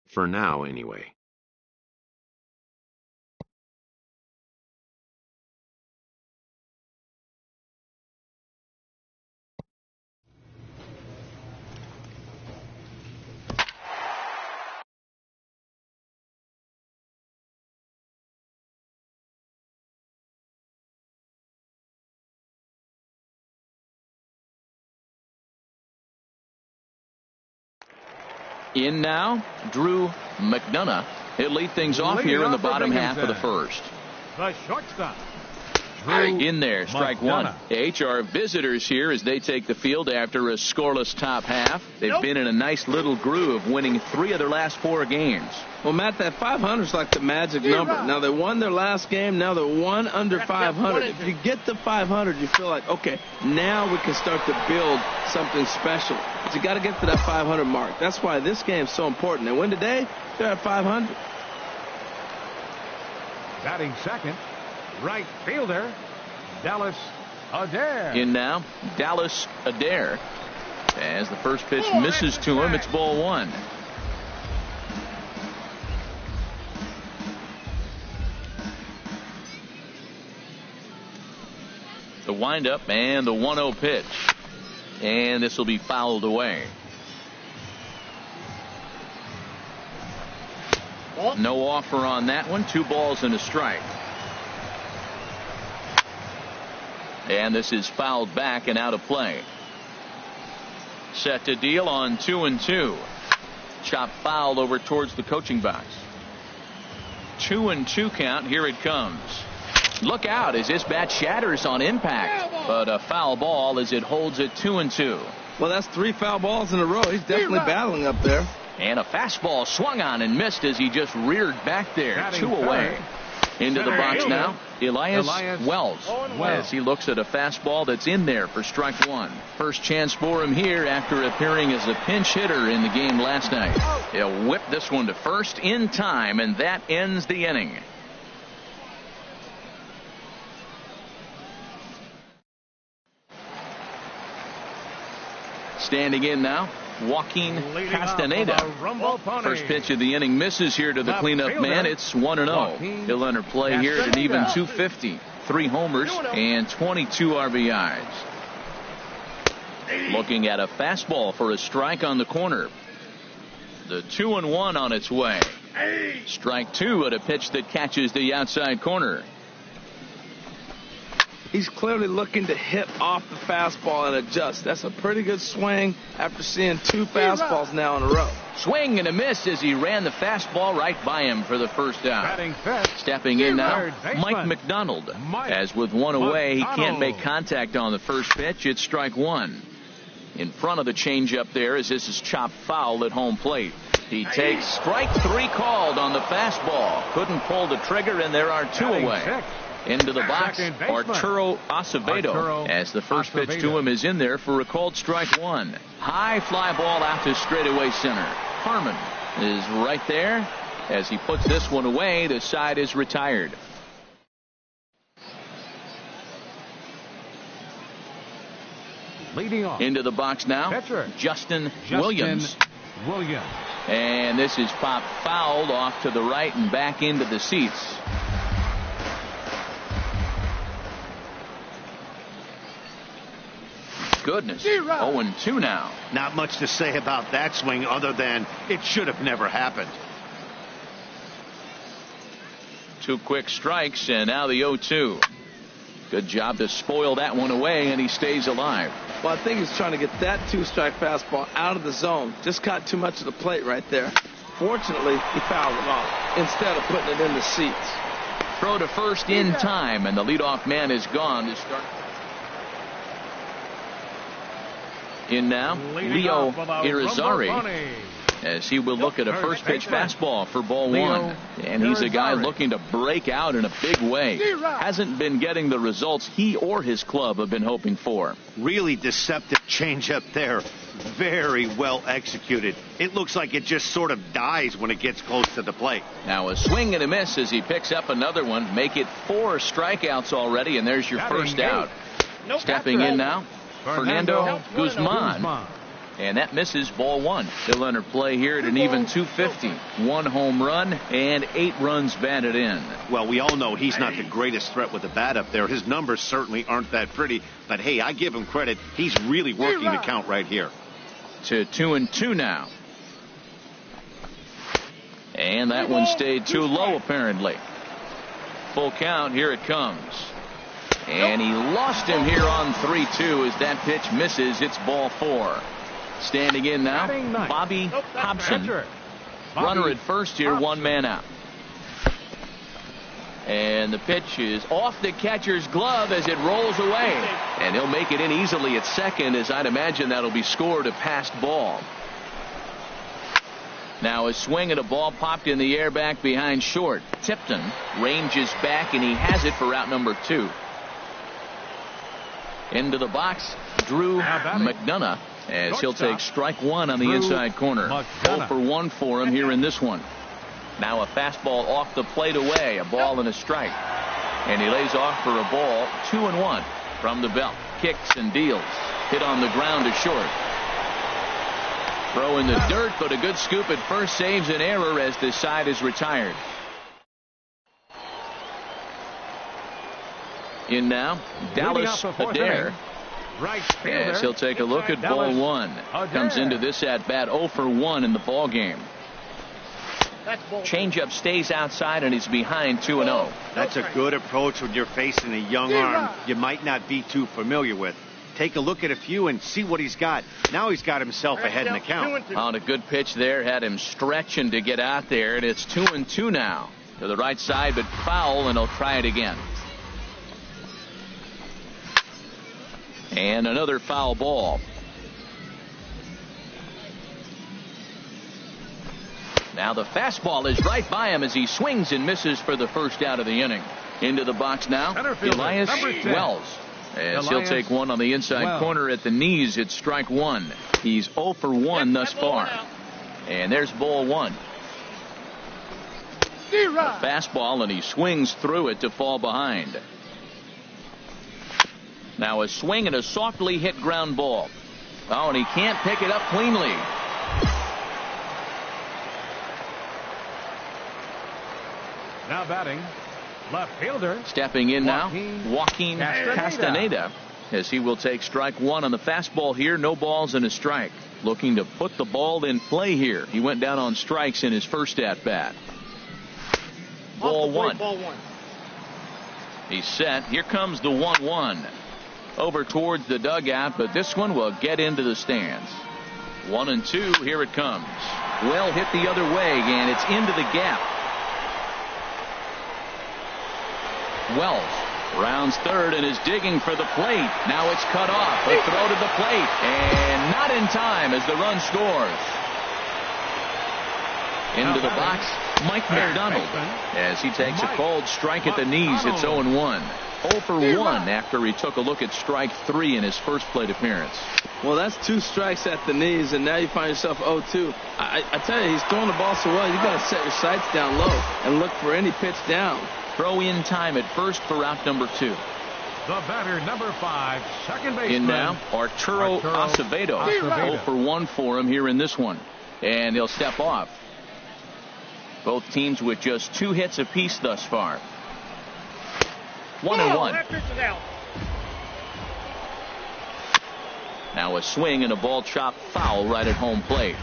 For now, anyway. In now, Drew McDonough. He'll lead things off here in the bottom half of the first. The shortstop. In there, strike one. McDonough. HR visitors here as they take the field after a scoreless top half. They've been in a nice little groove, winning 3 of their last 4 games. Well, Matt, that 500 is like the magic number. Now, they won their last game. Now they're 1 under 500. If you get to 500, you feel like, okay, now we can start to build something special. But you got to get to that 500 mark. That's why this game is so important. They win today, they're at 500. Batting second, right fielder, Dallas Adair. In now, Dallas Adair. As the first pitch misses to him, it's ball 1. The windup and the 1-0 pitch. And this will be fouled away. No offer on that one. 2 balls and a strike. And this is fouled back and out of play. Set to deal on 2-2. Chop foul over towards the coaching box. 2-2 count. Here it comes. Look out as this bat shatters on impact. But a foul ball as it holds it 2-2. Well, that's 3 foul balls in a row. He's definitely battling up there. And a fastball swung on and missed as he just reared back there. Batting 2 away. Into the box now, Elias Wells. As he looks at a fastball that's in there for strike 1. First chance for him here after appearing as a pinch hitter in the game last night. He'll whip this one to first in time, and that ends the inning. Standing in now, Joaquin Castaneda. First pitch of the inning misses here to the cleanup man. It's 1-0. He'll enter play here at an even 250. 3 homers and 22 RBIs. Looking at a fastball for a strike on the corner. The 2-1 on its way. Strike 2 at a pitch that catches the outside corner. He's clearly looking to hit off the fastball and adjust. That's a pretty good swing after seeing 2 fastballs now in a row. Swing and a miss as he ran the fastball right by him for the first out. Stepping in now, Mike McDonald. As with 1 away, he can't make contact on the first pitch. It's strike 1. In front of the changeup there as this is chopped foul at home plate. He takes strike 3 called on the fastball. Couldn't pull the trigger, and there are 2 away. Into the box, Arturo Acevedo, as the first pitch to him is in there for a called strike 1. High fly ball out to straightaway center. Harmon is right there. As he puts this one away, the side is retired. Leading off. Into the box now, Pitcher. Justin Williams. And this is popped fouled off to the right and back into the seats. Goodness. 0-2 now. Not much to say about that swing other than it should have never happened. 2 quick strikes, and now the 0-2. Good job to spoil that one away, and he stays alive. Well, I think he's trying to get that 2-strike fastball out of the zone. Just caught too much of the plate right there. Fortunately, he fouled it off instead of putting it in the seats. Throw to first in time, and the leadoff man is gone to start. In now, Leo Irizarry. as he will look at a first pitch fastball for ball one. And he's a guy looking to break out in a big way. Hasn't been getting the results he or his club have been hoping for. Really deceptive changeup there. Very well executed. It looks like it just sort of dies when it gets close to the plate. Now a swing and a miss as he picks up another one. Make it 4 strikeouts already, and there's your first out. Stepping in now, Fernando Guzman. And that misses, ball one. Still under play here at an even 250. 1 home run and 8 runs batted in. Well, we all know he's not the greatest threat with the bat up there. His numbers certainly aren't that pretty. But, hey, I give him credit. He's really working the count right here. To 2-2 now. And that one stayed too low, apparently. Full count. Here it comes. And he lost him here on 3-2 as that pitch misses. It's ball 4. Standing in now, Bobby Hobson. Runner at first here, 1 man out. And the pitch is off the catcher's glove as it rolls away. And he'll make it in easily at second, as I'd imagine that'll be scored a passed ball. Now a swing and a ball popped in the air back behind short. Tipton ranges back, and he has it for out number 2. Into the box, Drew McDonough, as he'll take strike 1 on the inside corner. 0 for 1 for him here in this one. Now a fastball off the plate away, a ball and a strike. And he lays off for a ball, 2-1 from the belt. Kicks and deals. Hit on the ground to short. Throw in the dirt, but a good scoop at first saves an error as this side is retired. In now, Dallas Adair. As he'll take a look at ball 1. Comes into this at bat 0 for 1 in the ball game. Changeup stays outside, and he's behind 2-0. That's a good approach when you're facing a young arm you might not be too familiar with. Take a look at a few and see what he's got. Now he's got himself ahead in the count. On a good pitch there, had him stretching to get out there, and it's 2-2 now. To the right side, but foul, and he'll try it again. And another foul ball. Now the fastball is right by him as he swings and misses for the first out of the inning. Into the box now, Elias Wells. As he'll take one on the inside corner at the knees. It's strike 1. He's 0 for 1 thus far. And there's ball 1. A fastball, and he swings through it to fall behind. Now a swing and a softly hit ground ball. Oh, and he can't pick it up cleanly. Now batting, left fielder. Stepping in now, Joaquin Castaneda, as he will take strike 1 on the fastball here. No balls and a strike. Looking to put the ball in play here. He went down on strikes in his first at bat. Ball 1. He's set. Here comes the 1-1. Over towards the dugout, but this one will get into the stands. 1-2. Here it comes. Well hit the other way, and it's into the gap. Wells rounds third and is digging for the plate. Now it's cut off. A throw to the plate, and not in time as the run scores. Into the box, Mike McDonald, as he takes a cold strike at the knees. It's 0-1. 0 for 1 after he took a look at strike 3 in his first plate appearance. Well, that's 2 strikes at the knees, and now you find yourself 0-2. I tell you, he's throwing the ball so well, you got to set your sights down low and look for any pitch down. Throw in time at first for out number 2. The batter, number 5, second baseman. In now, Arturo Acevedo. 0 for 1 for him here in this one. And he'll step off. Both teams with just 2 hits apiece thus far. 1-1. Now a swing and a ball chopped foul right at home plate.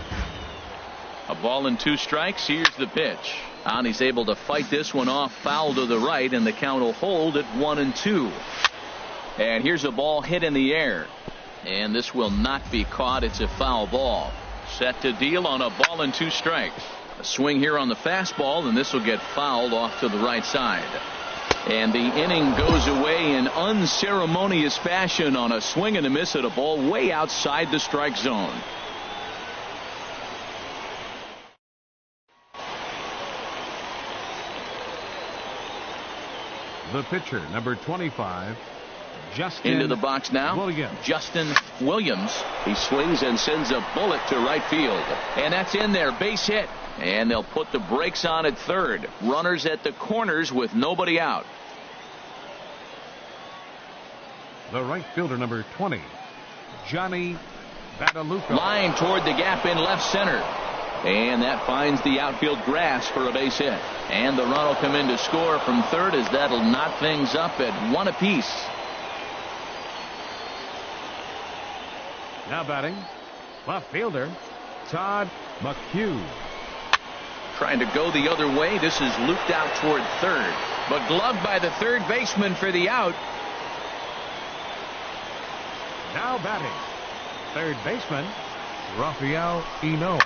A ball and 2 strikes. Here's the pitch. And he's able to fight this one off, foul to the right, and the count will hold at 1-2. And here's a ball hit in the air. And this will not be caught. It's a foul ball. Set to deal on a ball and 2 strikes. A swing here on the fastball, and this will get fouled off to the right side. And the inning goes away in unceremonious fashion on a swing and a miss at a ball way outside the strike zone. The pitcher, number 25, Justin Into the box now, Williams. Justin Williams. He swings and sends a bullet to right field. And that's in there, base hit. And they'll put the brakes on at third. Runners at the corners with nobody out. The right fielder, number 20, Johnny Badalucco. Line toward the gap in left center. And that finds the outfield grass for a base hit. And the run will come in to score from third as that'll knot things up at 1 apiece. Now batting, left fielder, Todd McHugh. Trying to go the other way. This is looped out toward third. But gloved by the third baseman for the out. Now batting, third baseman, Rafael Eno.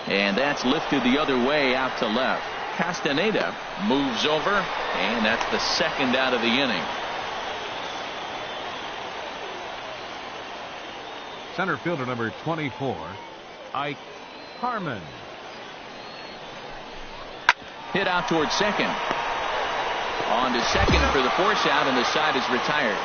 And that's lifted the other way out to left. Castaneda moves over, and that's the second out of the inning. Center fielder, number 24, Ike Harmon. Hit out towards second. On to second for the force out, and the side is retired.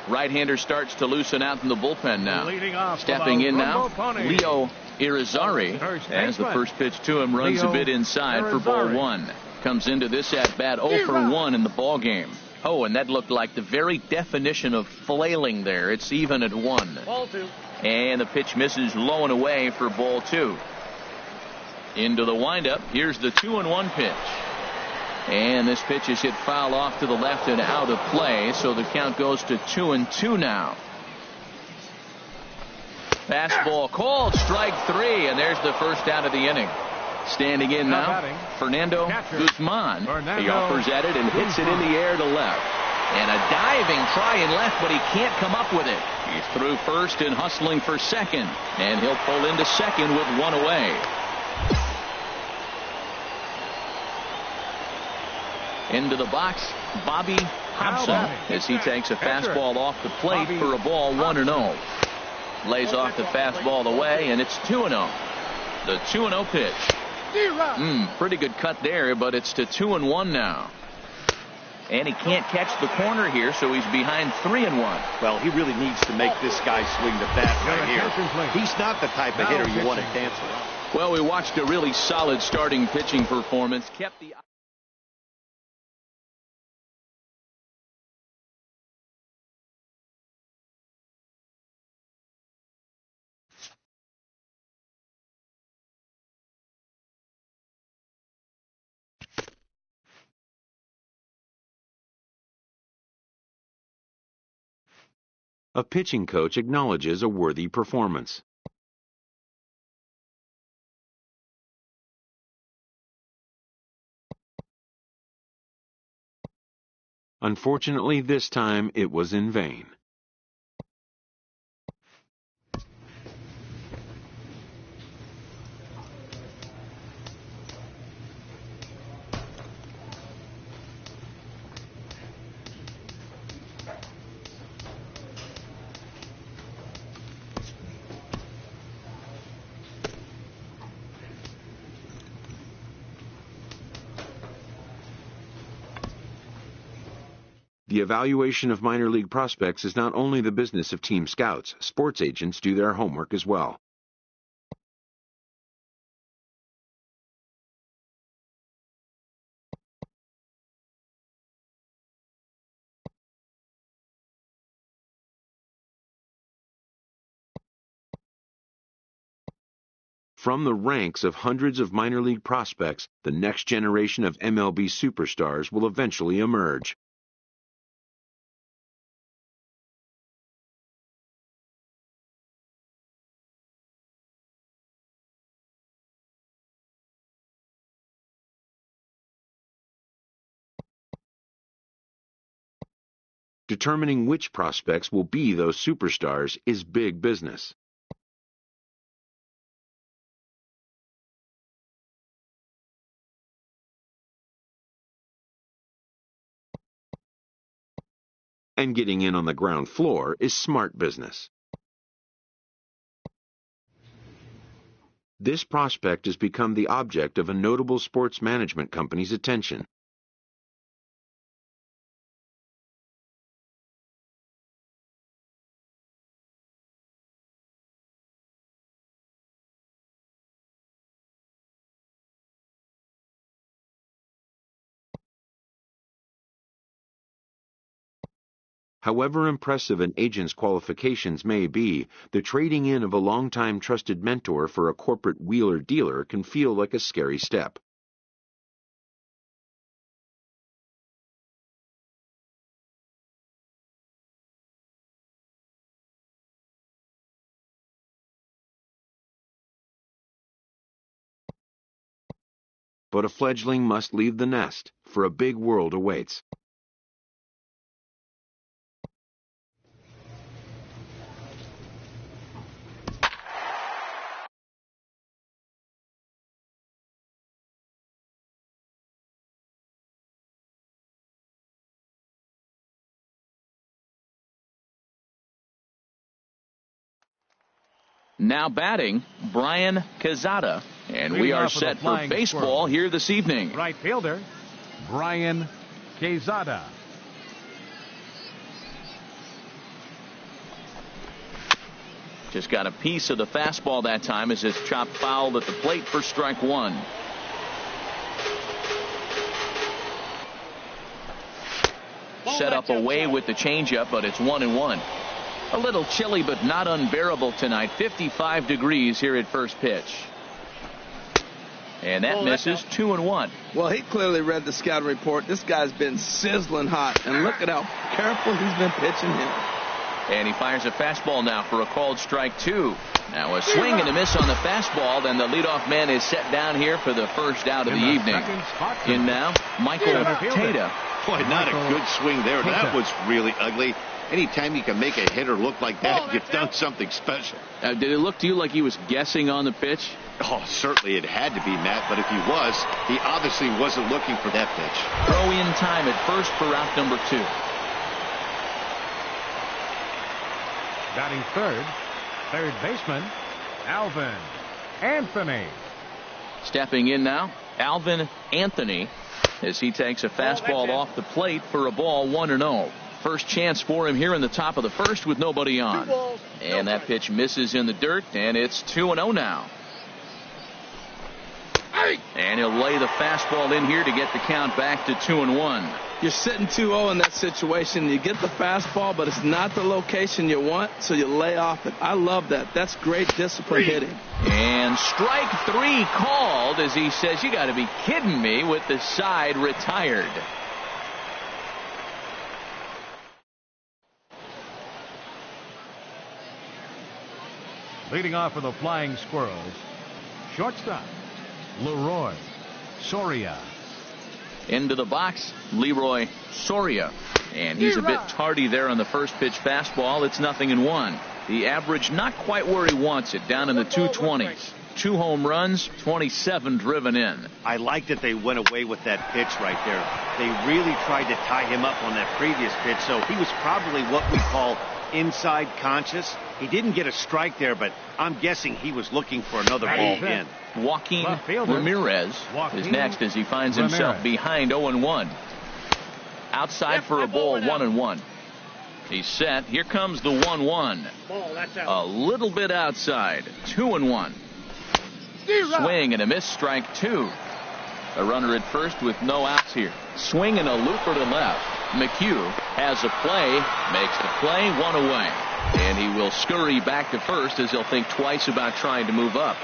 Right-hander starts to loosen out in the bullpen now. Leading off Stepping in now, pony. Leo Irizarry. As the first pitch to him runs a bit inside for ball one. Comes into this at bat 0 for 1 in the ball game. Oh, and that looked like the very definition of flailing there. It's even at 1. Ball 2. And the pitch misses low and away for ball 2. Into the windup. Here's the 2-1 pitch. And this pitch is hit foul off to the left and out of play, so the count goes to 2-2 now. Fastball called, strike 3, and there's the first out of the inning. Standing in now, Fernando Guzman. He offers at it and hits it in the air to left. And a diving try in left, but he can't come up with it. He's through first and hustling for second, and he'll pull into second with 1 away. Into the box, Bobby Hobson, as he takes a fastball off the plate for a ball 1-0. Lays off the fastball away, and it's 2-0. The 2-0 pitch. Pretty good cut there, but it's to 2-1 now. And he can't catch the corner here, so he's behind 3-1. Well, he really needs to make this guy swing the bat right here. He's not the type of hitter you want to dance around. Well, we watched a really solid starting pitching performance. Kept the A pitching coach acknowledges a worthy performance. Unfortunately, this time it was in vain. The evaluation of minor league prospects is not only the business of team scouts. Sports agents do their homework as well. From the ranks of hundreds of minor league prospects, the next generation of MLB superstars will eventually emerge. Determining which prospects will be those superstars is big business. And getting in on the ground floor is smart business. This prospect has become the object of a notable sports management company's attention. However impressive an agent's qualifications may be, the trading in of a longtime trusted mentor for a corporate wheeler-dealer can feel like a scary step. But a fledgling must leave the nest, for a big world awaits. Now batting, Brian Cazada, and we are set for baseball here this evening. Right fielder, Brian Cazada. Just got a piece of the fastball that time as it's chopped foul at the plate for strike one. Set up away with the changeup, but it's 1-1. A little chilly, but not unbearable tonight. 55 degrees here at first pitch. And that misses. 2-1. Well, he clearly read the scouting report. This guy's been sizzling hot, and look at how careful he's been pitching him. And he fires a fastball now for a called strike two. Now a swing and a miss on the fastball. Then the leadoff man is set down here for the first out of the evening. In now, Michael Tata. Boy, not a good swing there. That was really ugly. Anytime you can make a hitter look like that, you've done something special. Did it look to you like he was guessing on the pitch? Oh, certainly it had to be, Matt, but if he was, he obviously wasn't looking for that pitch. Throw in time at first for out number 2. Batting third baseman, Alvin Anthony. Stepping in now, Alvin Anthony, as he takes a fastball off the plate for a ball, 1-0. First chance for him here in the top of the first with nobody on. And that pitch misses in the dirt, and it's 2-0 now. And he'll lay the fastball in here to get the count back to 2-1. You're sitting 2-0 in that situation. You get the fastball, but it's not the location you want, so you lay off it. I love that. That's great discipline hitting. And strike 3 called as he says, you got to be kidding me, with the side retired. Leading off for the Flying Squirrels, shortstop, Leroy Soria. Into the box, Leroy Soria. And he's a bit tardy there on the first pitch fastball. It's 0-1. The average not quite where he wants it, down in the 220s. 2 home runs, 27 driven in. I like that they went away with that pitch right there. They really tried to tie him up on that previous pitch, so he was probably what we call inside conscious. He didn't get a strike there, but I'm guessing he was looking for another ball in. Joaquin Ramirez is next as he finds himself behind 0-1. Outside for a ball, 1-1. He's set. Here comes the 1-1. A little bit outside. 2-1. Swing and a miss, strike 2. A runner at first with no outs here. Swing and a looper to left. McHugh has a play, makes the play, 1 away. And he will scurry back to first as he'll think twice about trying to move up.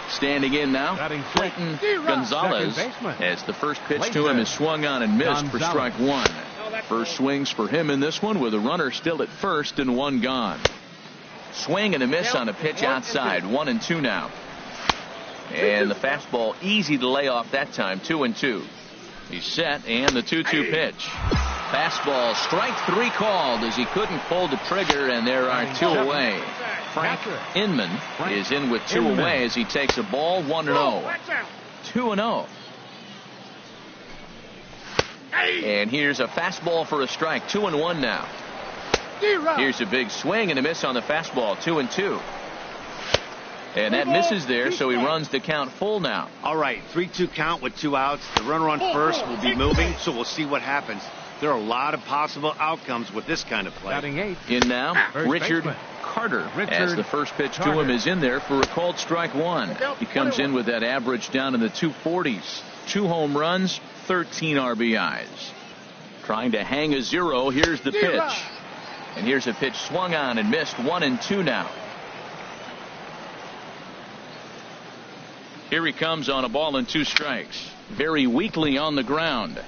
Standing in now, Clayton Gonzalez, as the first pitch to him is swung on and missed for strike 1. First swings for him in this one with a runner still at first and 1 gone. Swing and a miss on a pitch outside, 1-2 now. And the fastball easy to lay off that time, 2-2. He's set, and the 2-2 pitch. Fastball, strike 3 called as he couldn't pull the trigger, and there are 2 away. Frank Inman is in with 2 away as he takes a ball, 1-0. 2-0. And here's a fastball for a strike, 2-1 now. Here's a big swing and a miss on the fastball, 2-2. And that misses there, so he runs the count full now. All right, 3-2 count with 2 outs. The runner on first will be moving, so we'll see what happens. There are a lot of possible outcomes with this kind of play. Batting 8. In now, First Richard baseman. Carter, Richard as the first pitch to Carter. him is in there for a called strike 1. He comes in with that average down in the 240s. 2 home runs, 13 RBIs. Trying to hang a 0. Here's the pitch. And here's a pitch swung on and missed. 1-2 now. Here he comes on a ball and 2 strikes. Very weakly on the ground.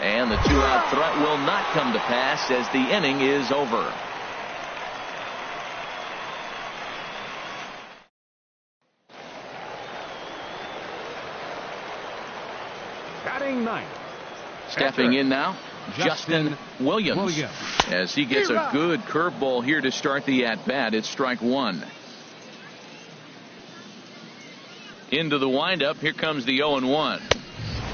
And the 2-out threat will not come to pass as the inning is over. Batting 9. Stepping in now, Justin Williams. As he gets a good curveball here to start the at-bat. It's strike 1. Into the windup. Here comes the 0-1.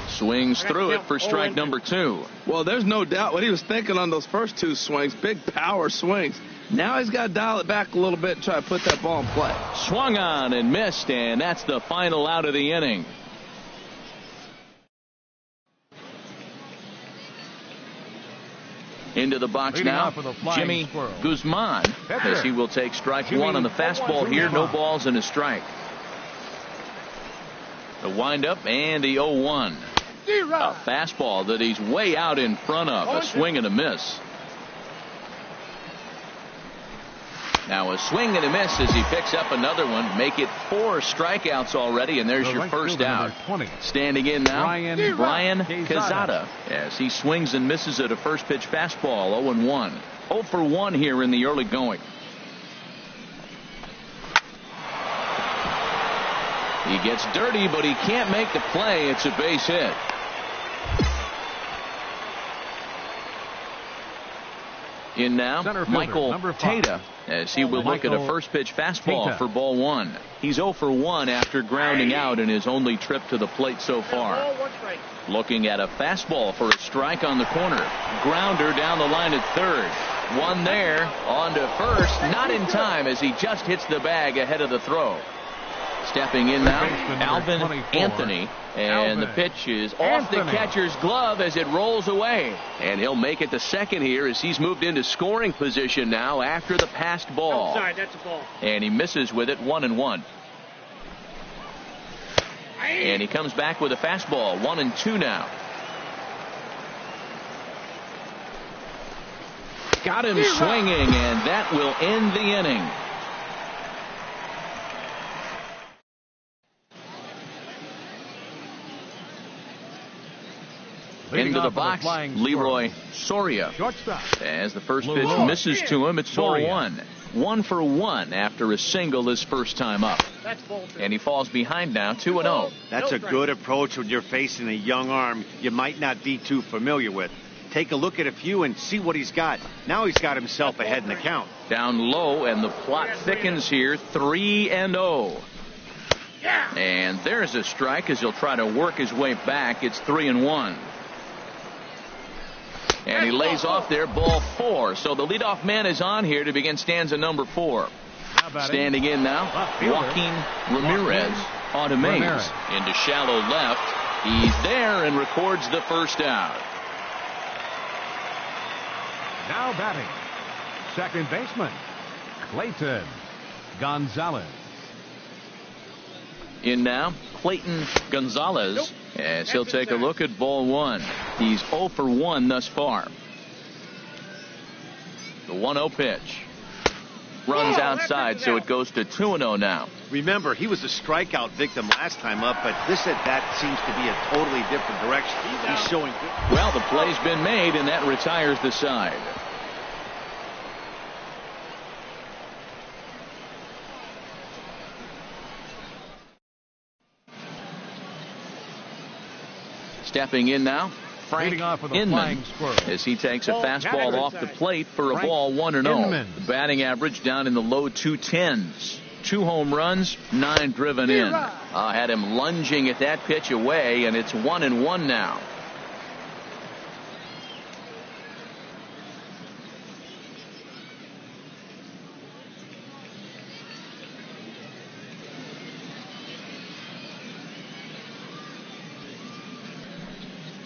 Swings through it for strike number 2. Well, there's no doubt what he was thinking on those first 2 swings. Big power swings. Now he's got to dial it back a little bit and try to put that ball in play. Swung on and missed, and that's the final out of the inning. Into the box Leading now, off with a flying Jimmy squirrel. Guzman, as he will take strike Jimmy 1 on the fastball here. No Guzman. balls and a strike. The windup and the 0-1. A fastball that he's way out in front of. A swing and a miss. Now a swing and a miss as he picks up another one. Make it 4 strikeouts already, and there's The your right first fielder, out. number 20. Standing in now, Brian Quezada. Quezada, as he swings and misses at a first pitch fastball. 0-1. 0 for 1 here in the early going. He gets dirty, but he can't make the play. It's a base hit. In now, Center fielder, Michael number 5. Tata, as he will look at a Michael first pitch fastball Tata. for ball 1. He's 0 for 1 after grounding out in his only trip to the plate so far. Looking at a fastball for a strike on the corner. Grounder down the line at third. One there, on to first, not in time as he just hits the bag ahead of the throw. Stepping in now, Baseman, number Alvin 24. Anthony, and the Alvin pitch is off the Anthony. catcher's glove as it rolls away. And he'll make it to second here as he's moved into scoring position now after the passed ball. Outside, that's a ball. And he misses with it. 1-1. And he comes back with a fastball. 1-2 now. Got him swinging, and that will end the inning. Leading Into the off with a box, flying Leroy squirrel. Soria. Shortstop. As the first pitch Leroy misses to him, it's ball Soria. 1. 1 for 1 after a single his first time up. That's ball 2. And he falls behind now, 2-0. That's No a strike. good approach when you're facing a young arm you might not be too familiar with. Take a look at a few and see what he's got. Now he's got himself ahead in the count. Down low, and the plot thickens here. 3-0. And there's a strike as he'll try to work his way back. It's 3-1. And he lays off there, ball 4. So the leadoff man is on here to begin stanza number 4. Now batting, Standing in now, left fielder, Joaquin Ramirez on a maze. Ramirez. Into shallow left. He's there and records the first out. Now batting, second baseman, Clayton Gonzalez. In now, Clayton Gonzalez, as he'll take a look at ball 1. He's 0 for 1 thus far. The 1-0 pitch. Runs outside, so it goes to 2-0 now. Remember, he was a strikeout victim last time up, but this at bat seems to be a totally different direction. He's showing good. Well, the play's been made, and that retires the side. Stepping in now, Frank Leading off with a Inman, flying squirrel. as he takes a fastball Inman. off the plate for a Frank ball 1-0. Inman. The batting average down in the low 210s. 2 home runs, 9 driven in. Had him lunging at that pitch away, and it's 1-1 now.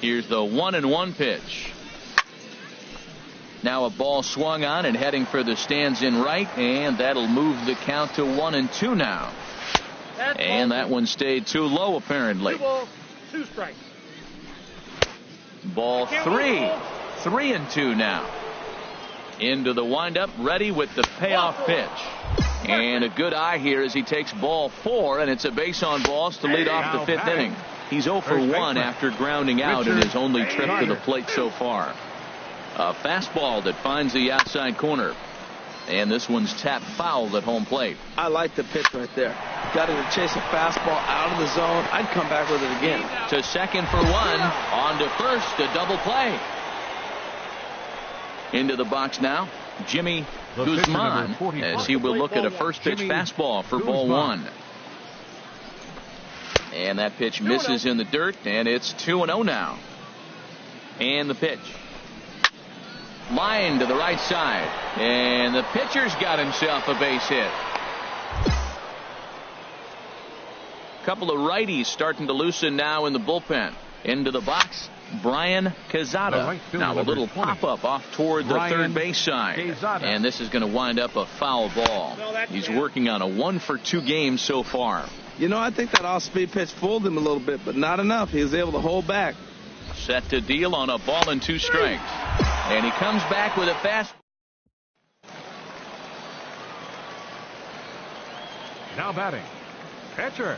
Here's the 1-1 pitch. Now a ball swung on and heading for the stands in right, and that'll move the count to 1-2 now. And that one stayed too low apparently. 2 balls, 2 strikes. Ball 3. 3-2 now. Into the windup, ready with the payoff pitch. And a good eye here as he takes ball 4, and it's a base on balls to lead off the 5th inning. He's 0 for 1 after grounding out in his only trip to the plate so far. A fastball that finds the outside corner. And this one's tapped foul at home plate. I like the pitch right there. Got him to chase a fastball out of the zone. I'd come back with it again. To second for 1. On to first, a double play. Into the box now, Jimmy Guzman, as he will look at a first pitch fastball for ball 1. And that pitch misses in the dirt, and it's 2-0 now. And the pitch. Line to the right side, and the pitcher's got himself a base hit. Couple of righties starting to loosen now in the bullpen. Into the box, Brian Quezada. Now a little pop-up off toward the third base side. And this is going to wind up a foul ball. He's working on a 1 for 2 game so far. You know, I think that off-speed pitch fooled him a little bit, but not enough. He was able to hold back. Set to deal on a ball and 2 strikes. And he comes back with a fast. Now batting, pitcher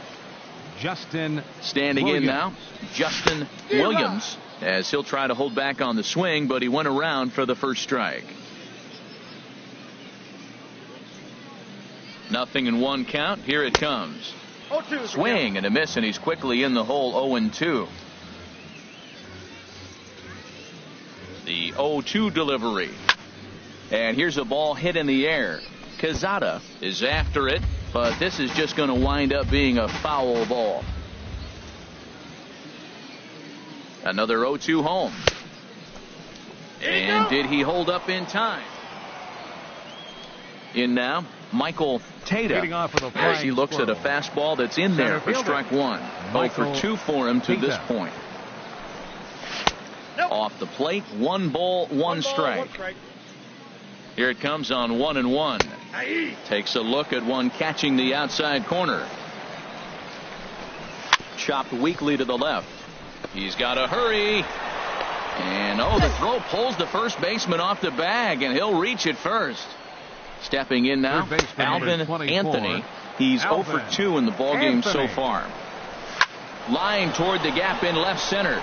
Justin Standing Williams. in now, Justin Williams, as he'll try to hold back on the swing, but he went around for the first strike. 0-1 count. Here it comes. Swing and a miss, and he's quickly in the hole. 0-2. The 0-2 delivery. And here's a ball hit in the air. Quezada is after it, but this is just going to wind up being a foul ball. Another 0-2 home. And did he hold up in time? In now, Michael Tata, as he looks at a fastball that's in there for strike 1. 0 for 2 for him to this point. Off the plate, 1 ball, 1 strike. Here it comes on 1-1. Takes a look at one catching the outside corner. Chopped weakly to the left. He's got to hurry. And the throw pulls the first baseman off the bag, and he'll reach it first. Stepping in now, Alvin Anthony. He's 0 for 2 in the ballgame so far. Lying toward the gap in left center.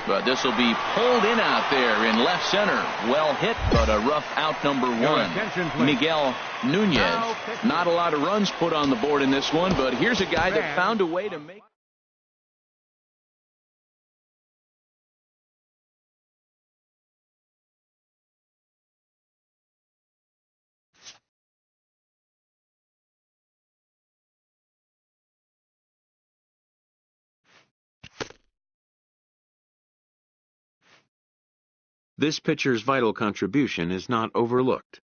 But this will be pulled in out there in left center. Well hit, but a rough out number 1. Miguel Nunez. Not a lot of runs put on the board in this one, but here's a guy that found a way to make. This pitcher's vital contribution is not overlooked.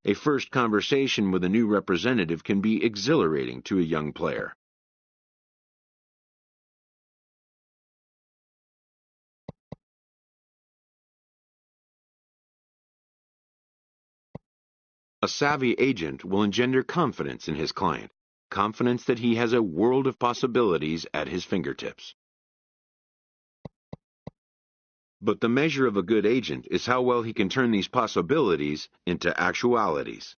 A first conversation with a new representative can be exhilarating to a young player. A savvy agent will engender confidence in his client, confidence that he has a world of possibilities at his fingertips. But the measure of a good agent is how well he can turn these possibilities into actualities.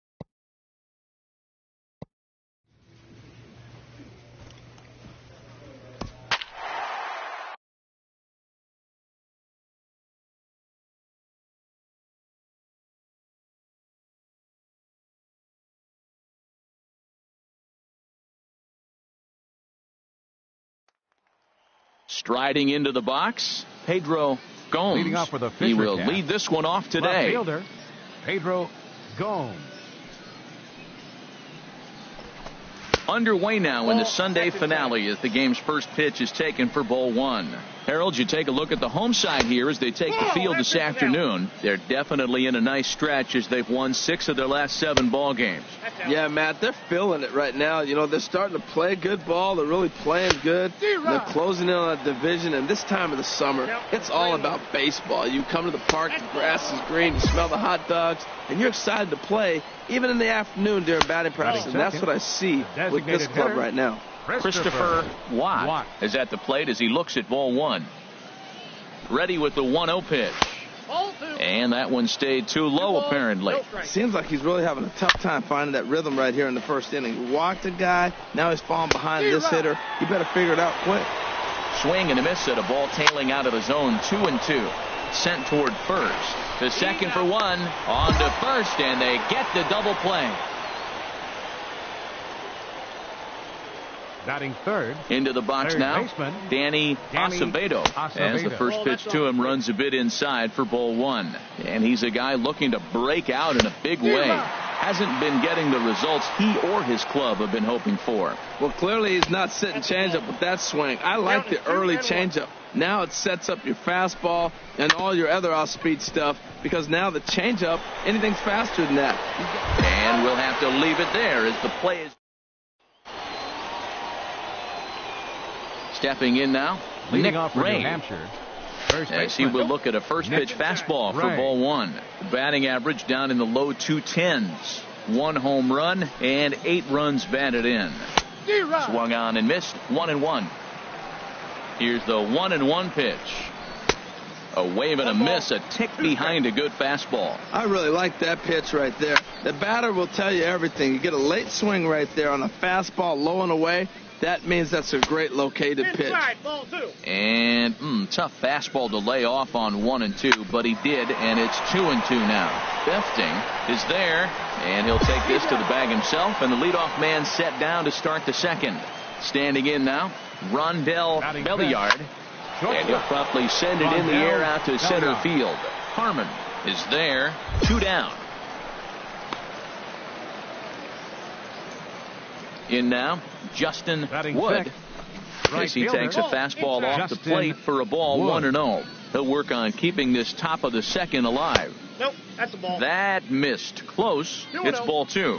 Striding into the box, Pedro Gomes. Leading off with a he will catch. lead this one off Left today. fielder, Pedro Gomes. Underway now in the Sunday finale as the game's first pitch is taken for ball one. Harold, you take a look at the home side here as they take the field this afternoon. They're definitely in a nice stretch as they've won 6 of their last 7 ball games. Yeah, Matt, they're feeling it right now. You know, they're starting to play good ball. They're really playing good. They're closing in on a division, and this time of the summer, it's all about baseball. You come to the park, the grass is green, you smell the hot dogs, and you're excited to play, even in the afternoon during batting practice, and that's what I see with this club right now. Christopher Watt is at the plate as he looks at ball one. Ready with the 1-0 pitch. And that one stayed too low, apparently. Seems like he's really having a tough time finding that rhythm right here in the first inning. He walked a guy, now he's falling behind this hitter. You better figure it out quick. Swing and a miss at a ball tailing out of the zone, 2-2. Sent toward first. To second for 1. On to first, and they get the double play. Batting third. Into the box third now, baseman, Danny Acevedo. As the first pitch to him runs a bit inside for ball one. And he's a guy looking to break out in a big way. Hasn't been getting the results he or his club have been hoping for. Well, clearly he's not sitting changeup with that swing. I like the early changeup. Now it sets up your fastball and all your other off-speed stuff, because now the changeup, anything's faster than that. And we'll have to leave it there as the play is. Stepping in now, Leading Nick off for Ray. New Hampshire. As he will look at a first pitch fastball for ball one. Batting average down in the low 210s. 1 home run and 8 runs batted in. Swung on and missed. 1-1. Here's the 1-1 pitch. A wave and a miss, a tick behind a good fastball. I really like that pitch right there. The batter will tell you everything. You get a late swing right there on a fastball low and away. That means that's a great located pitch. And tough fastball to lay off on 1 and 2, but he did, and it's 2-2 now. Befting is there, and he'll take this to the bag himself, and the leadoff man set down to start the second. Standing in now, Rondell Belliard, and he'll promptly send it in the air out to center field. Harmon is there, 2 down. In now, Justin Wood, as he takes a fastball off the plate for a ball, 1-0. He'll work on keeping this top of the second alive. Nope, that's a ball. That missed. Close. It's ball 2.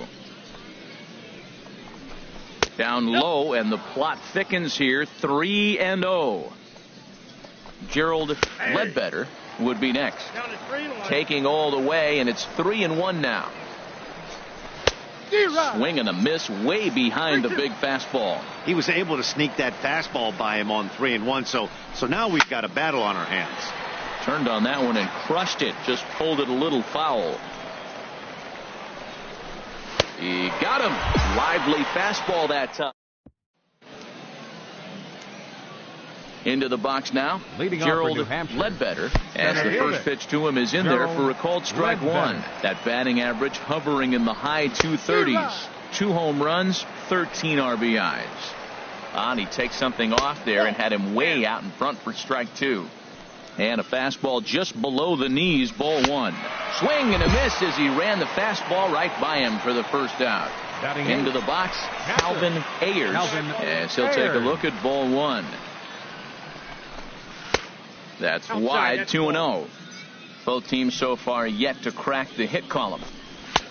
Down low, and the plot thickens here, 3-0. Gerald Ledbetter would be next. Taking all the way, and it's 3-1 now. Swing and a miss way behind the big fastball. He was able to sneak that fastball by him on 3-1, so now we've got a battle on our hands. Turned on that one and crushed it. Just pulled it a little foul. He got him. Lively fastball that time. Into the box now, Gerald Ledbetter, as the first pitch to him is in there for a called strike 1. That batting average hovering in the high 230s. 2 home runs, 13 RBIs. He takes something off there and had him way out in front for strike 2. And a fastball just below the knees, ball 1. Swing and a miss as he ran the fastball right by him for the first out. Into the box, Calvin Ayers, as he'll take a look at ball 1. That's wide, 2-0. Both teams so far yet to crack the hit column.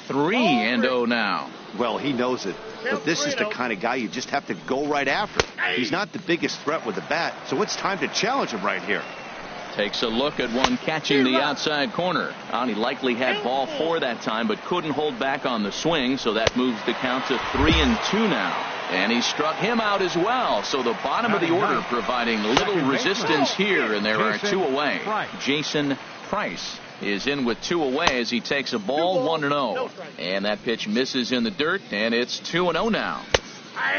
3-0 now. Well, he knows it. But this is the kind of guy you just have to go right after. He's not the biggest threat with the bat, so it's time to challenge him right here. Takes a look at one catching the outside corner. He likely had ball 4 that time, but couldn't hold back on the swing, so that moves the count to 3-2 now. And he struck him out as well. So the bottom of the order providing little resistance here, and there are 2 away. Jason Price is in with 2 away as he takes a ball, 1-0. And that pitch misses in the dirt, and it's 2-0 now.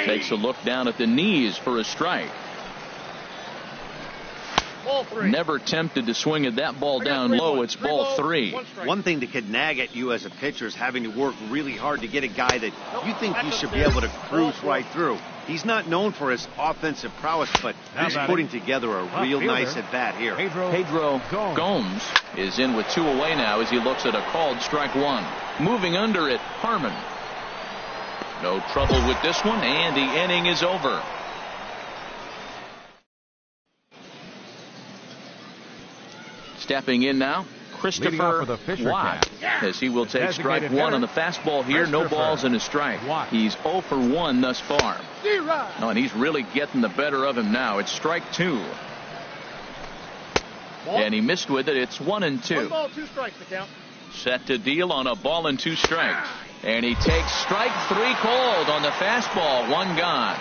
Takes a look down at the knees for a strike. Ball 3. Never tempted to swing at that ball down low. It's ball 3. One thing that could nag at you as a pitcher is having to work really hard to get a guy that you think you should be able to cruise right through. He's not known for his offensive prowess, but he's putting together a real nice at-bat here. Pedro Gomes is in with 2 away now as he looks at a called strike 1. Moving under it, Harmon. No trouble with this one, and the inning is over. Stepping in now, Christopher Watt, as he will take strike 1 on the fastball here. No balls and a strike. He's 0 for 1 thus far. Oh, and he's really getting the better of him now. It's strike 2. And he missed with it. It's 1-2. 1 ball, 2 strikes to count. Set to deal on a ball and 2 strikes. And he takes strike 3 called on the fastball. 1 gone.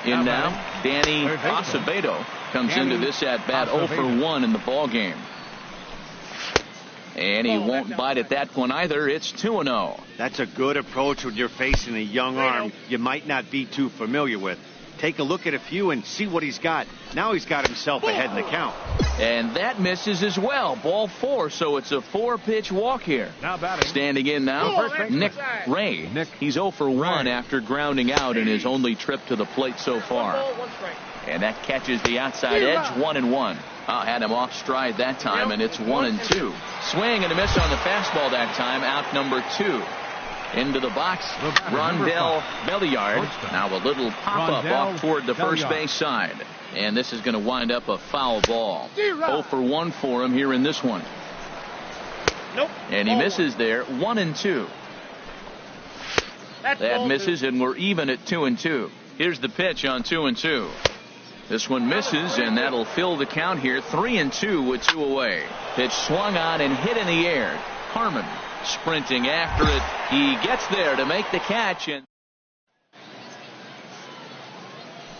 In now, Danny Acevedo comes into this at bat 0 for 1 in the ball game. And he won't bite at that one either. It's 2-0. That's a good approach when you're facing a young arm you might not be too familiar with. Take a look at a few and see what he's got. Now he's got himself ahead in the count. And that misses as well. Ball 4, so it's a 4-pitch walk here. Now batting. Standing in now, Nick Ray. He's 0 for 1 after grounding out in his only trip to the plate so far. 1 ball, 1 strike. And that catches the outside edge, 1-1. Had him off stride that time, and it's 1-2. Swing and a miss on the fastball that time. Out number 2. Into the box, Rondell Belliard. Now a little pop-up off toward the first base side. And this is going to wind up a foul ball. 0 for 1 for him here in this one. And he misses there, 1-2. That misses, and we're even at 2-2. Here's the pitch on 2-2. This one misses, and that'll fill the count here. 3-2 with 2 away. Pitch swung on and hit in the air. Harmon sprinting after it. He gets there to make the catch. And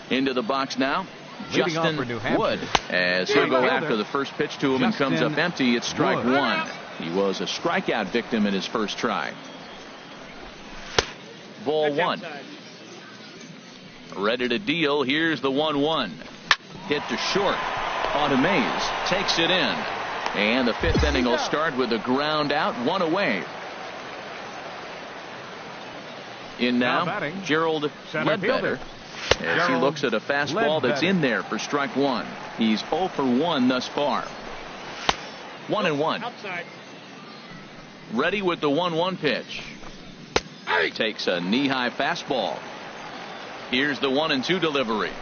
into the box now, Justin Wood, as he'll go after the first pitch to him and comes up empty. It's strike 1. He was a strikeout victim in his first try. Ball 1. Ready to deal. Here's the 1-1. Hit to short. Mays takes it in. And the 5th inning will start with a ground out, 1 away. In now, Gerald Ledbetter, as he looks at a fastball that's in there for strike 1. He's 0 for 1 thus far. 1-1. Outside. Ready with the 1-1 pitch. Takes a knee-high fastball. Here's the 1-2 delivery.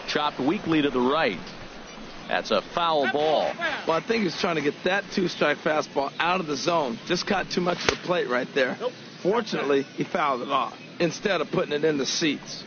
Chopped weakly to the right. That's a foul ball. Well, I think he's trying to get that 2-strike fastball out of the zone. Just caught too much of the plate right there. Fortunately, he fouled it off instead of putting it in the seats.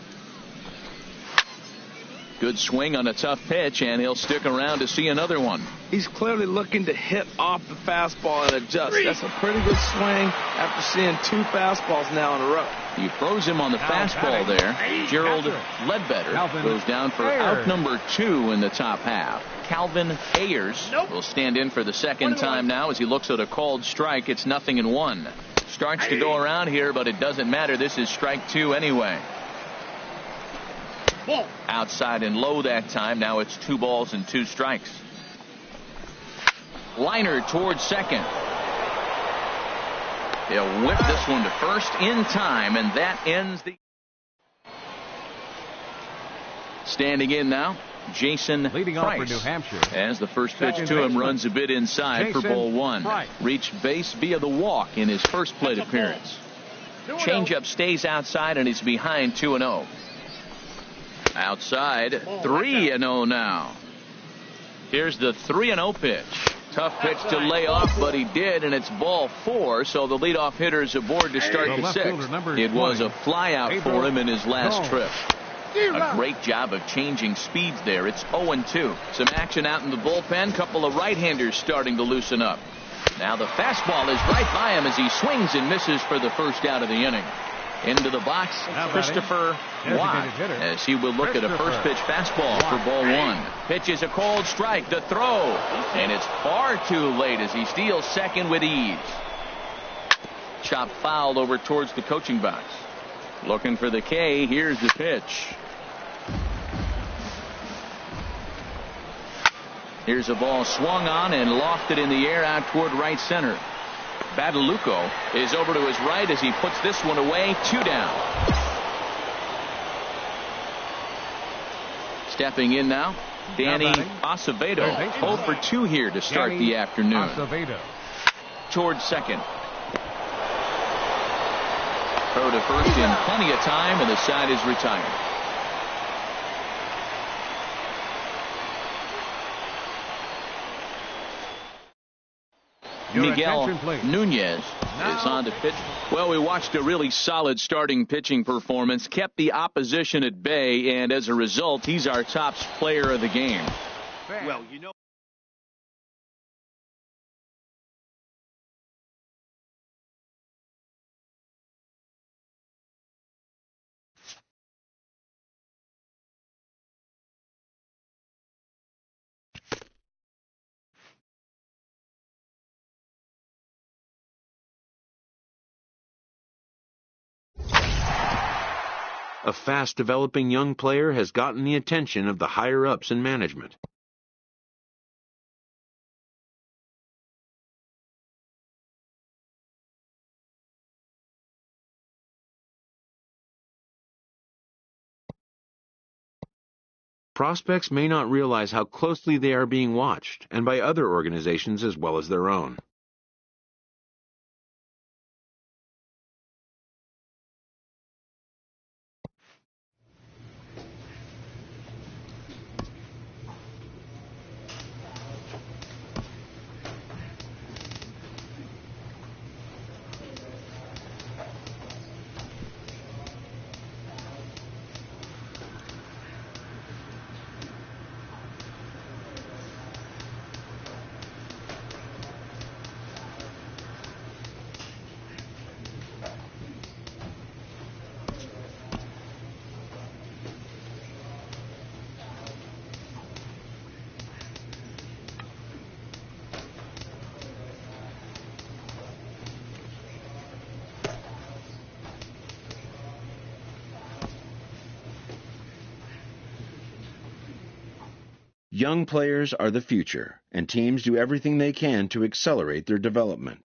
Good swing on a tough pitch, and he'll stick around to see another one. He's clearly looking to hit off the fastball and adjust. That's a pretty good swing after seeing 2 fastballs now in a row. He throws him on the fastball there. Gerald Ledbetter goes down for out number 2 in the top half. Calvin Ayers will stand in for the second time now as he looks at a called strike. It's 0-1. Starts to go around here, but it doesn't matter. This is strike 2 anyway. Outside and low that time. Now it's 2 balls and 2 strikes. Liner towards second. They'll whip this one to first in time, and that ends the. Standing in now, Jason leading off for Price, New Hampshire. as the first pitch to him runs a bit inside for ball 1. Reached base via the walk in his first plate appearance. Changeup stays outside, and he's behind 2-0. Outside, 3-0 now. Here's the 3-0 pitch. Tough pitch to lay off, but he did, and it's ball 4, so the leadoff hitter's aboard to start the 6th. It was a flyout for him in his last trip. A great job of changing speeds there. It's 0-2. Some action out in the bullpen. Couple of right-handers starting to loosen up. Now the fastball is right by him as he swings and misses for the first out of the inning. Into the box, Christopher Watt, as he will look at a first pitch fastball for ball 1. Pitch is a cold strike, the throw, and it's far too late as he steals second with ease. Chop fouled over towards the coaching box. Looking for the K. Here's the pitch. Here's a ball swung on and lofted in the air out toward right center. Badalucco is over to his right as he puts this one away. 2 down. Stepping in now, Danny Acevedo. 0 for 2 here to start the afternoon. Acevedo. Towards second. Throw to first in plenty of time, and the side is retired. Miguel Nunez is on to pitch. Well, we watched a really solid starting pitching performance, kept the opposition at bay, and as a result, he's our top player of the game. Well, you know. A fast-developing young player has gotten the attention of the higher-ups in management. Prospects may not realize how closely they are being watched, and by other organizations as well as their own. Young players are the future, and teams do everything they can to accelerate their development.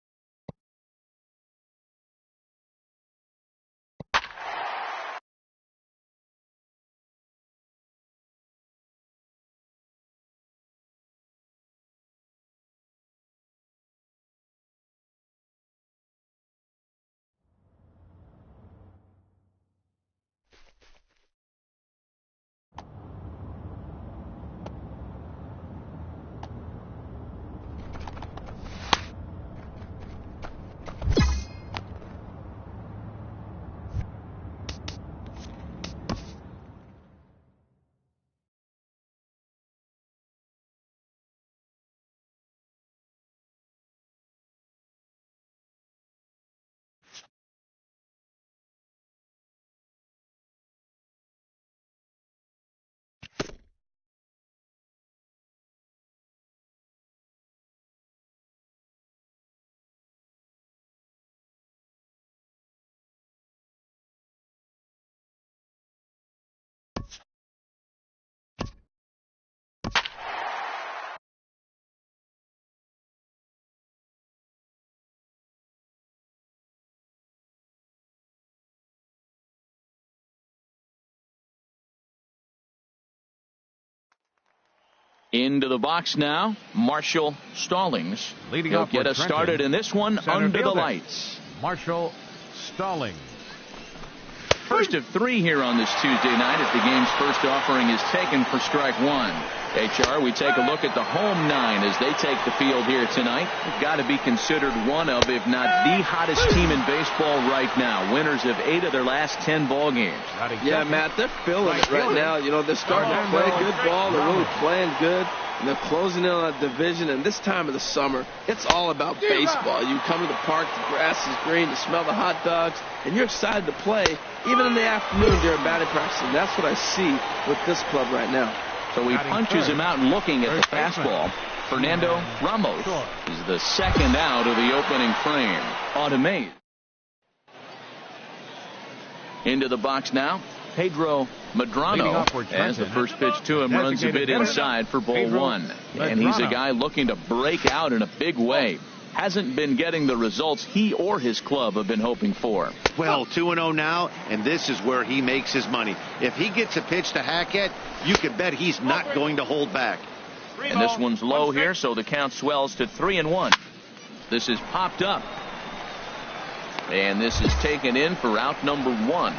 Into the box now, Marshall Stallings. He'll get us started in this one under the lights. Marshall Stallings. First of 3 here on this Tuesday night as the game's first offering is taken for strike 1. HR, we take a look at the home 9 as they take the field here tonight. They've got to be considered one of, if not the hottest team in baseball right now. Winners of 8 of their last 10 ball games. Yeah, Matt, they're feeling it right now. You know, they're starting to play good ball. They're really playing good. And they're closing in on a division. And this time of the summer, it's all about baseball. You come to the park, the grass is green, you smell the hot dogs, and you're excited to play, even in the afternoon during batting practice. And that's what I see with this club right now. So he punches him out and looking at the fastball. Fernando Ramos is the second out of the opening frame. On to Mays. Into the box now, Pedro Medrano, as the first pitch to him runs a bit inside for ball one. And he's a guy looking to break out in a big way. Hasn't been getting the results he or his club have been hoping for. Well, 2-0 now, and this is where he makes his money. If he gets a pitch to hack at, you can bet he's not going to hold back. And this one's low here, so the count swells to 3-1. This is popped up. And this is taken in for out number one.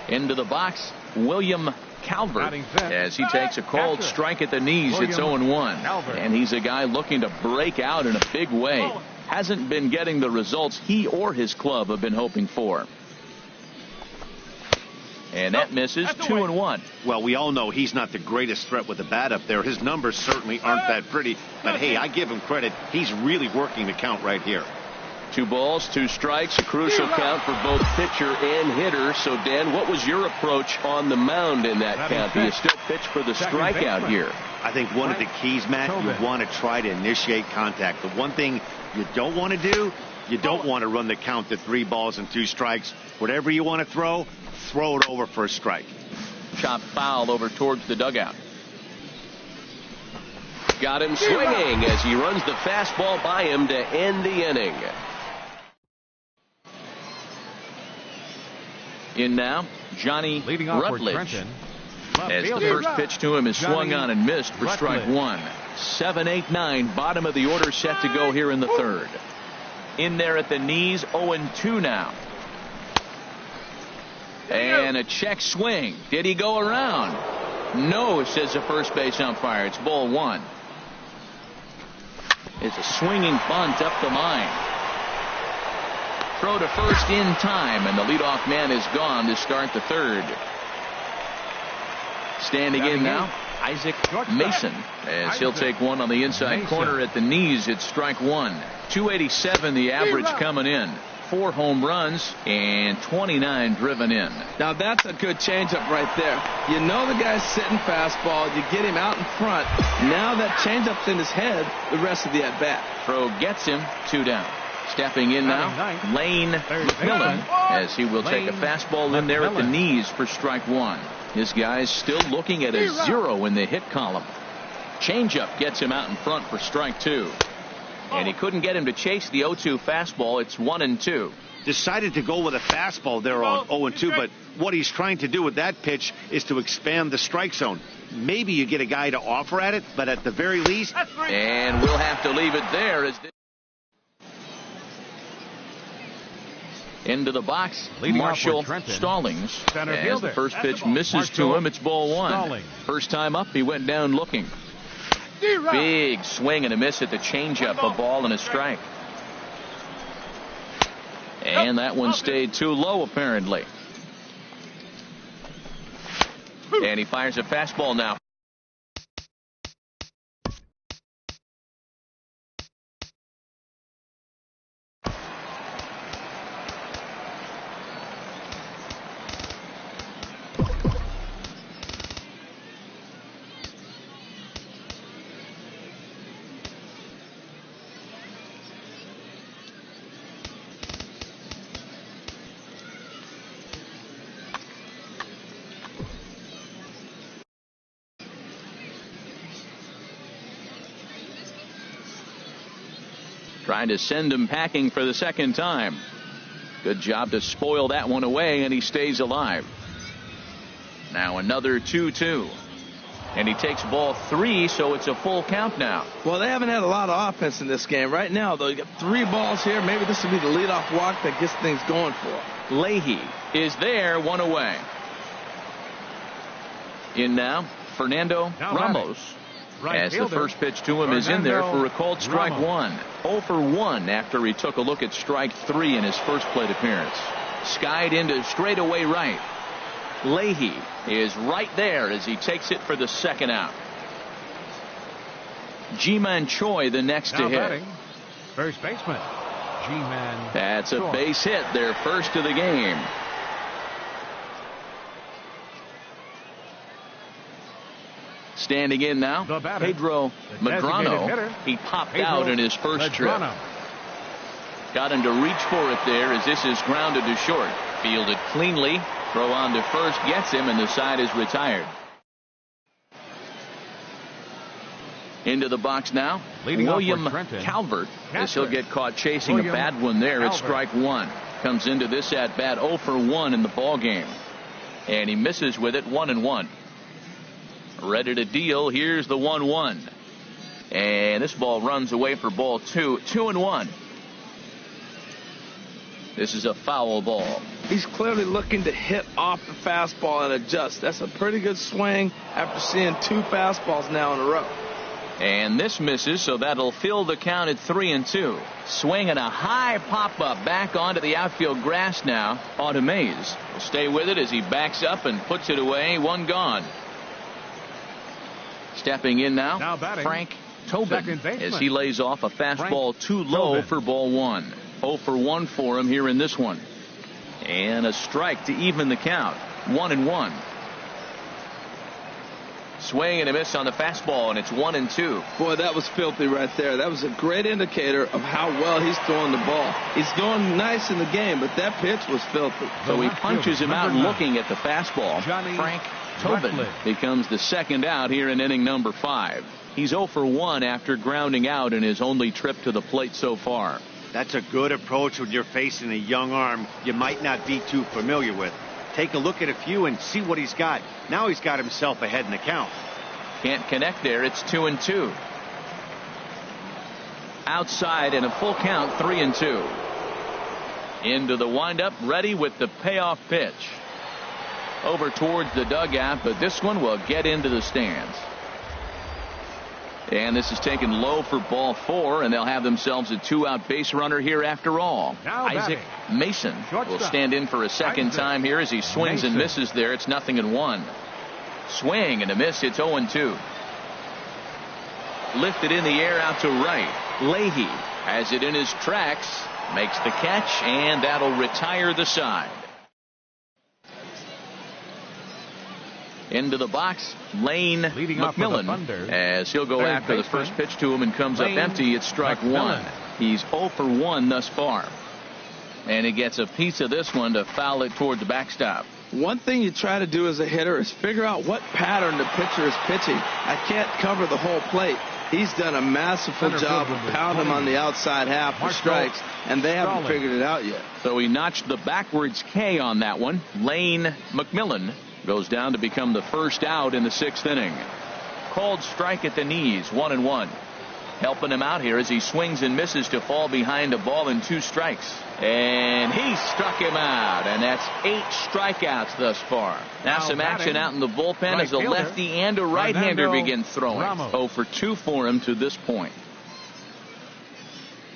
Into the box, William Calvert, as he takes a called strike at the knees. It's 0-1. And he's a guy looking to break out in a big way. Hasn't been getting the results he or his club have been hoping for. And that misses. 2-1. Well, we all know he's not the greatest threat with the bat up there. His numbers certainly aren't that pretty. But, hey, I give him credit. He's really working the count right here. 2 balls, 2 strikes, a crucial count for both pitcher and hitter. So, Dan, what was your approach on the mound in that count? Do you still pitch for the strikeout here? I think one of the keys, Matt, you want to try to initiate contact. The one thing you don't want to do, you don't want to run the count to 3 balls and 2 strikes. Whatever you want to throw it over for a strike. Chop foul over towards the dugout. Got him swinging as he runs the fastball by him to end the inning. In now, Johnny Rutledge, as the first pitch to him is swung on and missed for strike one. 7, 8, 9, bottom of the order set to go here in the third. In there at the knees, 0-2 now. And a check swing. Did he go around? No, says the first base umpire. It's ball one. It's a swinging bunt up the line. Throw to first in time, and the leadoff man is gone to start the third. Standing in now, Isaac Mason, as he'll take one on the inside corner at the knees. It's strike one. 287 the average coming in. 4 home runs and 29 driven in. Now that's a good changeup right there. You know the guy's sitting fastball. You get him out in front. Now that changeup's in his head the rest of the at-bat. Throw gets him. 2 down. Stepping in now, Lane McMillan, as he will take a fastball in there at the knees for strike one. This guy's still looking at a 0 in the hit column. Changeup gets him out in front for strike 2. And he couldn't get him to chase the 0-2 fastball. It's 1-2. Decided to go with a fastball there on 0-2, but what he's trying to do with that pitch is to expand the strike zone. Maybe you get a guy to offer at it, but at the very least. And we'll have to leave it there as into the box, Marshall Stallings, as the first pitch misses to him. It's ball one. First time up, he went down looking. Big swing and a miss at the changeup, a ball and a strike. And that one stayed too low, apparently. And he fires a fastball now. Trying to send him packing for the second time. Good job to spoil that one away, and he stays alive. Now another 2-2. And he takes ball 3, so it's a full count now. Well, they haven't had a lot of offense in this game. Right now, though, you got 3 balls here. Maybe this will be the leadoff walk that gets things going for. Leahy is there, 1 away. In now, Fernando Ramos. As the first pitch to him is in there for a called strike 1. 0 for 1 after he took a look at strike 3 in his first plate appearance. Skied into straightaway right. Leahy is right there as he takes it for the second out. Ji-Man Choi the next to hit. First baseman, Ji-Man. That's a base hit, their first of the game. Standing in now, Pedro Medrano. He popped out in his first trip. Got him to reach for it there as this is grounded to short. Fielded cleanly. Throw on to first gets him, and the side is retired. Into the box now, William Calvert, as he'll get caught chasing a bad one there at strike one. Comes into this at bat 0 for 1 in the ball game, and he misses with it 1-1. Ready to deal. Here's the 1-1, and this ball runs away for ball 2. 2-1. This is a foul ball. He's clearly looking to hit off the fastball and adjust. That's a pretty good swing after seeing 2 fastballs now in a row. And this misses, so that'll fill the count at 3-2. Swing and a high pop-up back onto the outfield grass now. Onto Mays. Will stay with it as he backs up and puts it away. 1 gone. Stepping in now Frank Tobin, as he lays off a fastball too low for ball 1. 0 for 1 for him here in this one. And a strike to even the count. 1-1. Swing and a miss on the fastball, and it's 1-2. Boy, that was filthy right there. That was a great indicator of how well he's throwing the ball. He's doing nice in the game, but that pitch was filthy. So he punches him out looking at the fastball. Frank Tobin becomes the second out here in inning number 5. He's 0 for 1 after grounding out in his only trip to the plate so far. That's a good approach when you're facing a young arm you might not be too familiar with. Take a look at a few and see what he's got. Now he's got himself ahead in the count. Can't connect there. It's 2-2. Outside in a full count, 3-2. Into the windup, ready with the payoff pitch. Over towards the dugout, but this one will get into the stands. And this is taken low for ball 4, and they'll have themselves a 2-out base runner here after all. Isaac Mason will stand in for a second time here as he swings and misses there. It's 0-1. Swing and a miss. It's 0-2. Lifted in the air out to right. Leahy has it in his tracks, makes the catch, and that'll retire the side. Into the box, Lane McMillan, as he'll go after the first pitch to him and comes up empty. It's strike 1. He's 0 for 1 thus far. And he gets a piece of this one to foul it toward the backstop. One thing you try to do as a hitter is figure out what pattern the pitcher is pitching. I can't cover the whole plate. He's done a masterful job of pounding him on the outside half for strikes, and they haven't figured it out yet. So he notched the backwards K on that one. Lane McMillan goes down to become the first out in the 6th inning. Called strike at the knees, 1-1. Helping him out here as he swings and misses to fall behind a ball and 2 strikes. And he struck him out, and that's 8 strikeouts thus far. Now some action out in the bullpen as a lefty and a right-hander begin throwing. 0 for 2 for him to this point.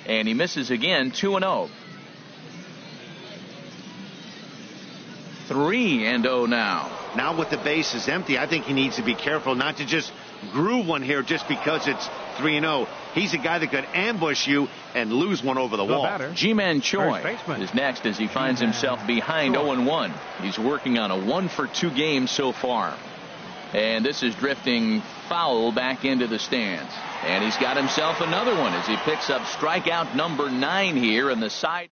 And he misses again, 2-0. 3-0 now. Now with the bases empty, I think he needs to be careful not to just groove one here just because it's 3-0. He's a guy that could ambush you and lose one over the wall. Ji-Man Choi is next as he finds himself behind 0-1. He's working on a 1 for 2 game so far. And this is drifting foul back into the stands. And he's got himself another one as he picks up strikeout number 9 here in the side.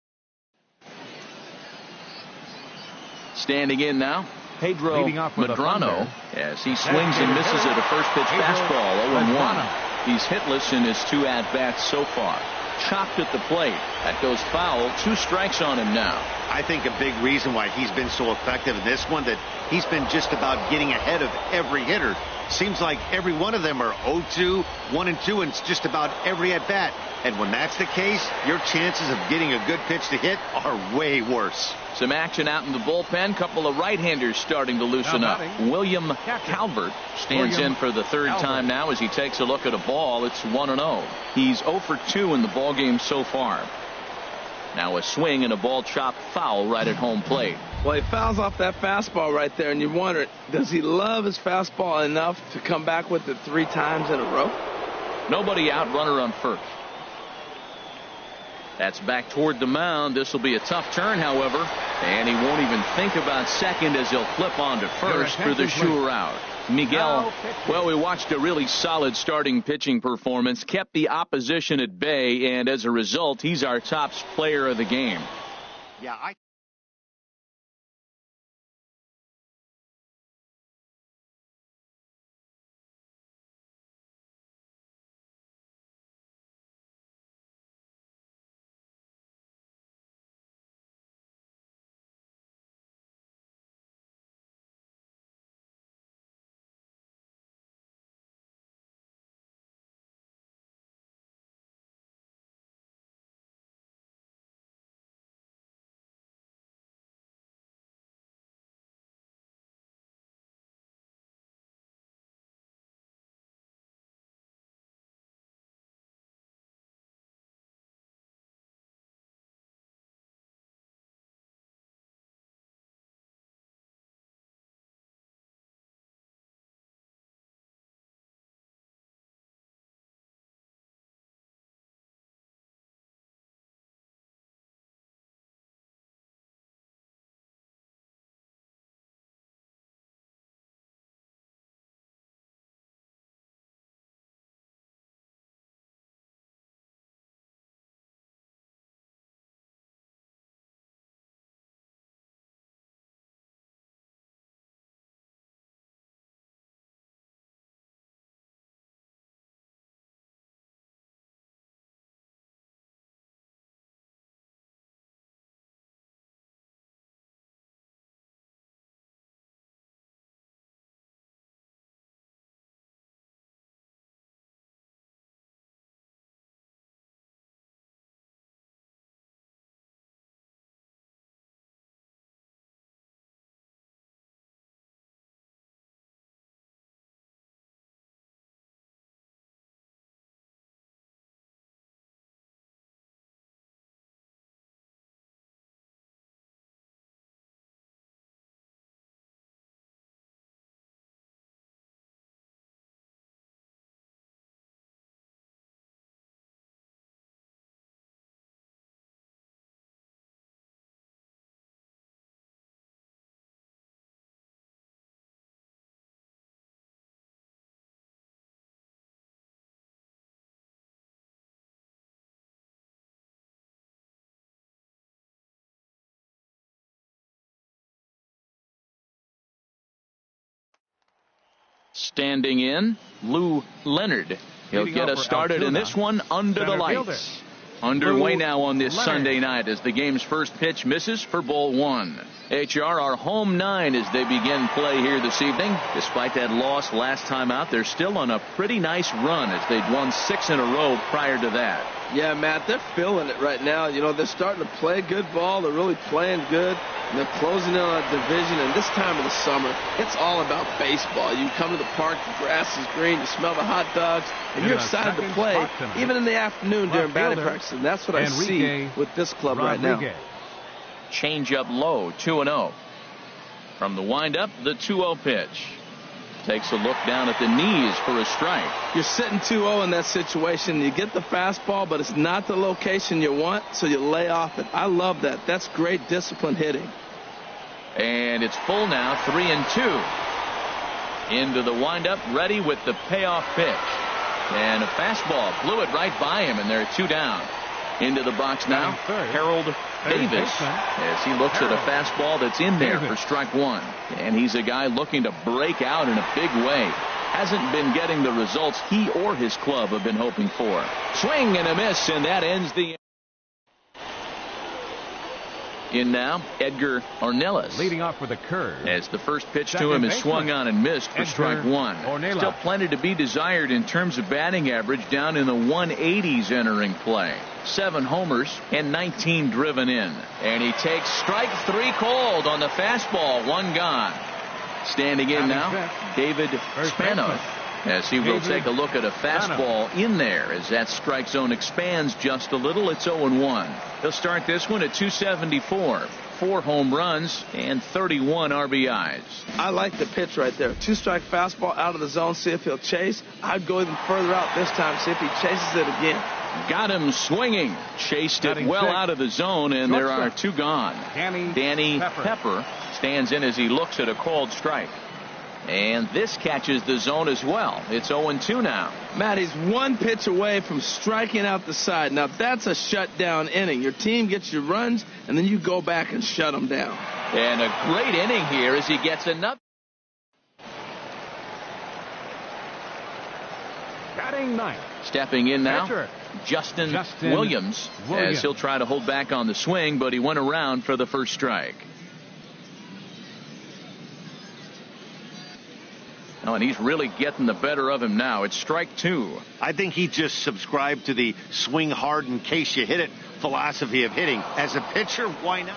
Standing in now, Pedro Medrano, as he swings and misses at a first pitch fastball, 0-1. He's hitless in his 2 at-bats so far. Chopped at the plate. That goes foul. 2 strikes on him now. I think a big reason why he's been so effective in this one, that he's been just about getting ahead of every hitter. Seems like every one of them are 0-2, 1-2, and it's just about every at-bat. And when that's the case, your chances of getting a good pitch to hit are way worse. Some action out in the bullpen. Couple of right-handers starting to loosen up. William Calvert stands in for the 3rd time now as he takes a look at a ball. It's 1-0. He's 0 for 2 in the ball game so far. Now a swing and a ball chopped foul right at home plate. Well, he fouls off that fastball right there, and you wonder, does he love his fastball enough to come back with it 3 times in a row? Nobody out, runner on first. That's back toward the mound. This will be a tough turn, however, and he won't even think about second as he'll flip on to first for the sure out. Miguel, well, we watched a really solid starting pitching performance, kept the opposition at bay, and as a result, he's our top player of the game. Yeah, Standing in, Lou Leonard. He'll get us started in this one under the lights. Underway now on this Sunday night as the game's first pitch misses for ball one. HR, our home nine as they begin play here this evening. Despite that loss last time out, they're still on a pretty nice run as they'd won 6 in a row prior to that. Yeah, Matt, they're feeling it right now. You know, they're starting to play good ball. They're really playing good. And they're closing in on a division. And this time of the summer, it's all about baseball. You come to the park, the grass is green, you smell the hot dogs, and you're excited to play, even in the afternoon during batting practice. And that's what I see with this club right now. Change up low, 2-0. From the windup, the 2-0 pitch. Takes a look down at the knees for a strike. You're sitting 2-0 in that situation. You get the fastball, but it's not the location you want, so you lay off it. I love that. That's great disciplined hitting. And it's full now, 3-2. Into the windup, ready with the payoff pitch. And a fastball flew it right by him, and they're 2 down. Into the box now, Harold Davis, as he looks at a fastball that's in there for strike one. And he's a guy looking to break out in a big way. Hasn't been getting the results he or his club have been hoping for. Swing and a miss, and that ends the... In now, Edgar Ornelas. Leading off with a curve. As the first pitch to him is swung on and missed for strike one. Still plenty to be desired in terms of batting average, down in the 180s entering play. 7 homers and 19 driven in. And he takes strike 3 cold on the fastball. 1 gone. Standing in now, David Spanos, as he will take a look at a fastball in there as that strike zone expands just a little. It's 0-1. He'll start this one at 274. 4 home runs and 31 RBIs. I like the pitch right there. 2-strike fastball out of the zone. See if he'll chase. I'd go even further out this time. See if he chases it again. Got him swinging. Chased it well out of the zone, and there are 2 gone. Danny Pepper stands in as he looks at a called strike. And this catches the zone as well. It's 0-2 now. Matt, he's 1 pitch away from striking out the side. Now, that's a shutdown inning. Your team gets your runs, and then you go back and shut them down. And a great inning here as he gets another. Batting ninth. Stepping in now, Justin Williams, as he'll try to hold back on the swing, but he went around for the first strike. Oh, and he's really getting the better of him now. It's strike 2. I think he just subscribed to the swing hard in case you hit it philosophy of hitting. As a pitcher, why not?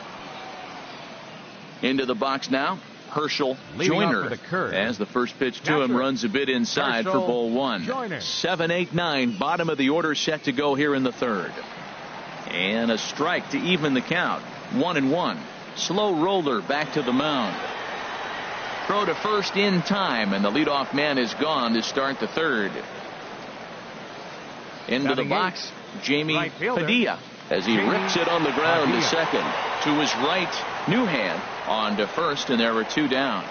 Into the box now, Herschel Joyner, as the first pitch to him runs a bit inside for ball 1. 7, 8, 9, bottom of the order set to go here in the third. And a strike to even the count. 1-1. Slow roller back to the mound. Throw to first in time, and the leadoff man is gone to start the third. Into the box, Jamie Padilla, as he rips it on the ground to second. To his right, Newhand on to first, and there were 2 down.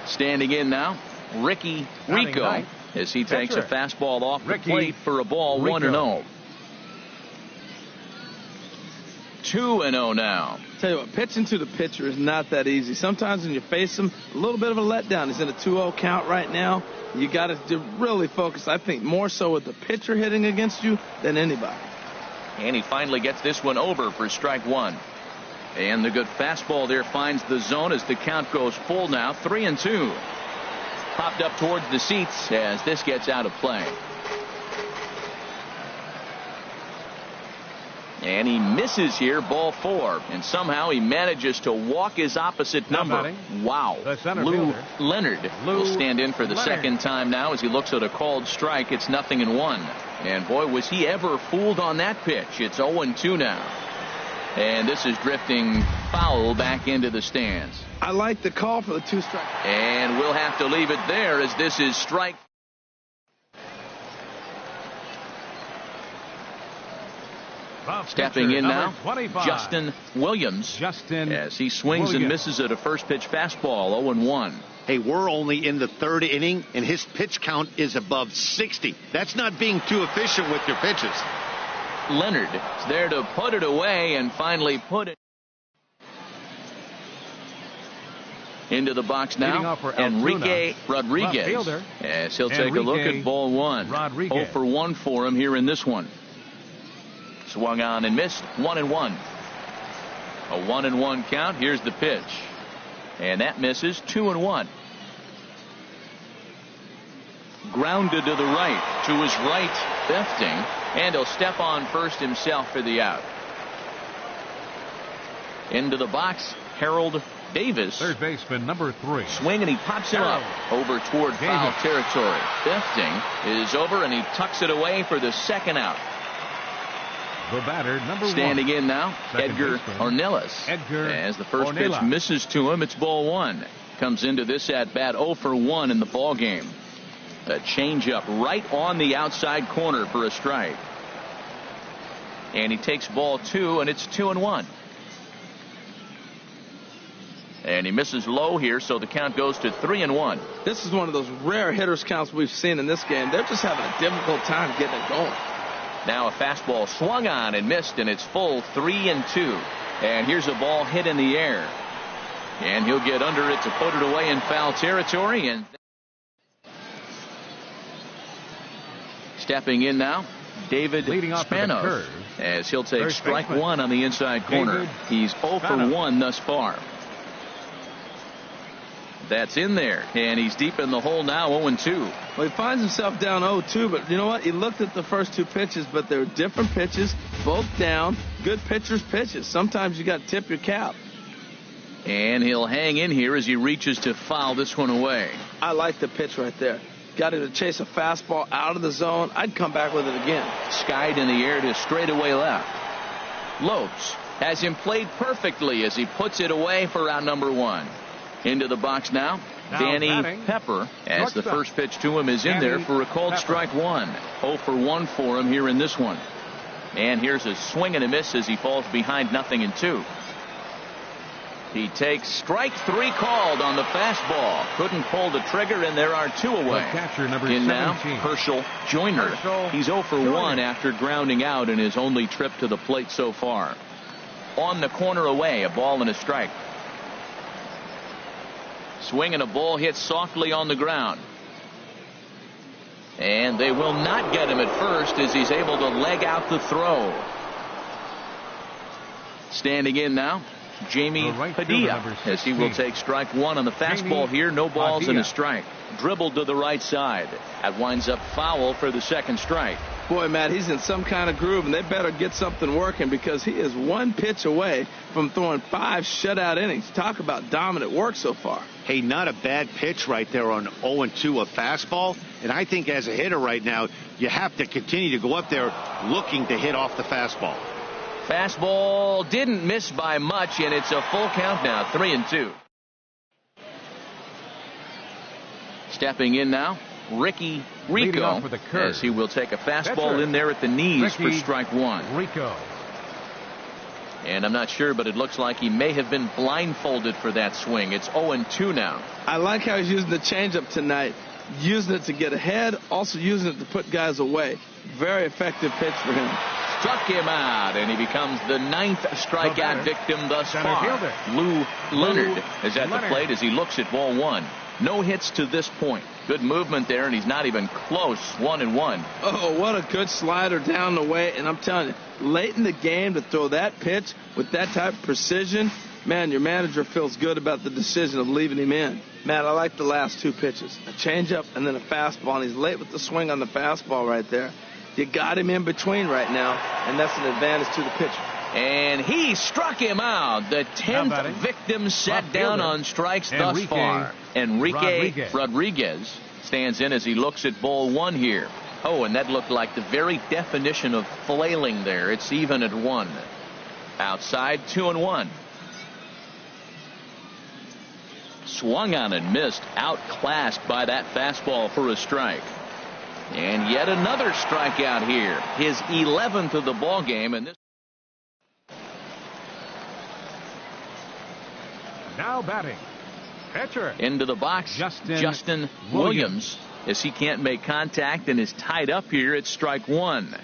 Standing in now, Ricky Rico, as he takes a fastball off the plate for a ball. 1-0. 2-0 now. Tell you what, pitching to the pitcher is not that easy. Sometimes when you face him, a little bit of a letdown. He's in a 2-0 count right now. You got to really focus, I think, more so with the pitcher hitting against you than anybody. And he finally gets this one over for strike 1. And the good fastball there finds the zone as the count goes full now. 3-2. Popped up towards the seats as this gets out of play. And he misses here, ball 4. And somehow he manages to walk his opposite number. Wow. Lou Leonard will stand in for the second time now as he looks at a called strike. It's 0-1. And boy, was he ever fooled on that pitch. It's 0-2 now. And this is drifting foul back into the stands. I like the call for the 2-strike. And we'll have to leave it there as this is strike. Stepping in now, 25. Justin Williams, as he swings and misses at a first pitch fastball. 0-1. Hey, we're only in the 3rd inning, and his pitch count is above 60. That's not being too efficient with your pitches. Leonard is there to put it away and finally put it. Into the box now, Enrique Rodriguez, as he'll take a look at ball one. 0 for 1 for him here in this one. Swung on and missed, 1-1. A 1-1 count. Here's the pitch, and that misses, 2-1. Grounded to the right, to his right, Befting, and he'll step on first himself for the out. Into the box, Harold Davis. Third baseman, number 3. Swing, and he pops it up over toward foul territory. Befting is over, and he tucks it away for the second out. The batter, number 1. Standing in now, Edgar Ornelas. As the first pitch misses to him, it's ball 1. Comes into this at bat 0 for 1 in the ball game. A changeup right on the outside corner for a strike. And he takes ball 2, and it's 2-1. And he misses low here, so the count goes to 3-1. This is one of those rare hitters counts we've seen in this game. They're just having a difficult time getting it going. Now a fastball swung on and missed, and it's full 3-2. And here's a ball hit in the air. And he'll get under it to put it away in foul territory. And stepping in now, David Spanos, as he'll take strike 1 on the inside corner. He's 0 for 1 thus far. That's in there, and he's deep in the hole now, 0-2. Well, he finds himself down 0-2, but you know what? He looked at the first 2 pitches, but they're different pitches, both down. Good pitchers' pitches. Sometimes you got to tip your cap. And he'll hang in here as he reaches to foul this one away. I like the pitch right there. Got him to chase a fastball out of the zone. I'd come back with it again. Skied in the air to straightaway left. Lopes has him played perfectly as he puts it away for out number 1. Into the box now, Danny Pepper, as the first pitch to him is in there for a called strike 1. 0 for 1 for him here in this one. And here's a swing and a miss as he falls behind 0-2. He takes strike 3 called on the fastball. Couldn't pull the trigger, and there are 2 away. Catcher number in 17. now, Herschel Joyner. He's 0 for 1 after grounding out in his only trip to the plate so far. On the corner away, a ball and a strike. Swing and a ball hit softly on the ground. And they will not get him at first as he's able to leg out the throw. Standing in now, Jamie Padilla, as he will take strike 1 on the fastball here. No balls and a strike. Dribbled to the right side. That winds up foul for the second strike. Boy, Matt, he's in some kind of groove, and they better get something working because he is 1 pitch away from throwing 5 shutout innings. Talk about dominant work so far. Hey, not a bad pitch right there on 0-2, a fastball. And I think as a hitter right now, you have to continue to go up there looking to hit off the fastball. Fastball didn't miss by much, and it's a full count now, 3-2. Stepping in now, Ricky Rico, as he will take a fastball in there at the knees for strike 1. Rico. And I'm not sure, but it looks like he may have been blindfolded for that swing. It's 0-2 now. I like how he's using the changeup tonight. Using it to get ahead, also using it to put guys away. Very effective pitch for him. Struck him out, and he becomes the 9th strikeout victim thus far. Lou Leonard is at the plate as he looks at ball 1. No hits to this point. Good movement there, and he's not even close. 1-1. Oh, what a good slider down the way. And I'm telling you, late in the game to throw that pitch with that type of precision, man, your manager feels good about the decision of leaving him in. Matt, I like the last 2 pitches. A changeup and then a fastball, and he's late with the swing on the fastball right there. You got him in between right now, and that's an advantage to the pitcher. And he struck him out. The 10th victim set down on strikes thus far. Enrique Rodriguez stands in as he looks at ball 1 here. Oh, and that looked like the very definition of flailing there. It's even at 1. Outside, 2-1. Swung on and missed. Outclassed by that fastball for a strike. And yet another strikeout here. His 11th of the ball game, and this. Now batting, pitcher. Into the box, Justin Williams, as he can't make contact and is tied up here at strike 1.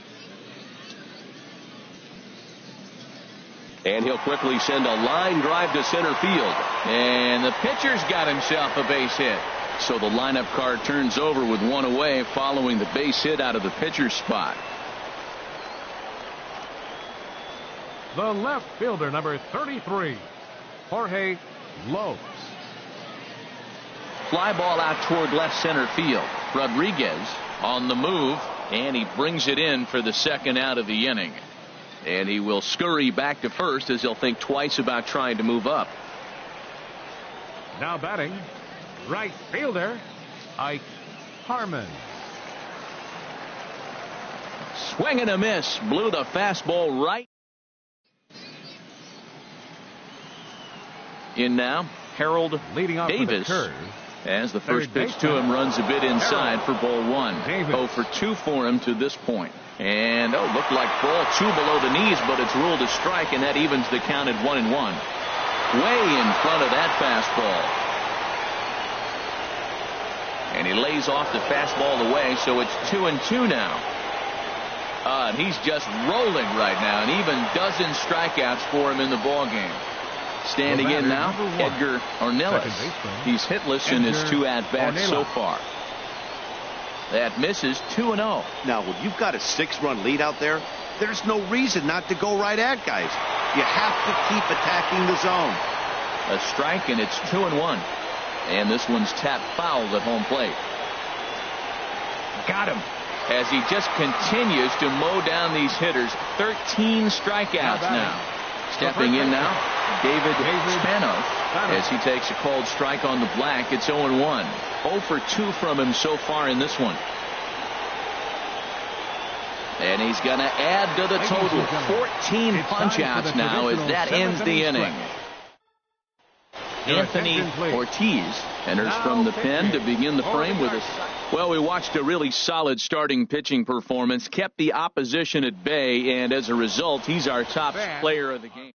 And he'll quickly send a line drive to center field. And the pitcher's got himself a base hit. So the lineup card turns over with one away following the base hit out of the pitcher's spot. The left fielder, number 33, Jorge Lopes. Fly ball out toward left center field. Rodriguez on the move, and he brings it in for the second out of the inning. And he will scurry back to first as he'll think twice about trying to move up. Now batting, right fielder, Ike Harmon. Swing and a miss. Blew the fastball right. In now, Harold Leading off Davis. with the curve. As the first Third pitch to him runs a bit inside for ball one. Davis. 0 for 2 for him to this point. And looked like ball 2 below the knees, but it's ruled a strike, and that evens the count at 1-1. Way in front of that fastball. And he lays off the fastball away, so it's 2-2 now. And he's just rolling right now, and even dozen strikeouts for him in the ball game. Standing in now, Edgar Ornelas. He's hitless in his 2 at-bats so far. That misses. 2-0. Now, when you've got a 6-run lead out there, there's no reason not to go right at guys. You have to keep attacking the zone. A strike, and it's 2-1. And this one's tapped foul at home plate. Got him. As he just continues to mow down these hitters. 13 strikeouts now. Stepping in now, David Spanos, as he takes a called strike on the black. It's 0-1. 0 for 2 from him so far in this one. And he's going to add to the total. 14 punch-outs now as that ends the inning. Anthony Ortiz enters from the pen to begin the frame with us. Well, we watched a really solid starting pitching performance, kept the opposition at bay, and as a result, he's our top player of the game.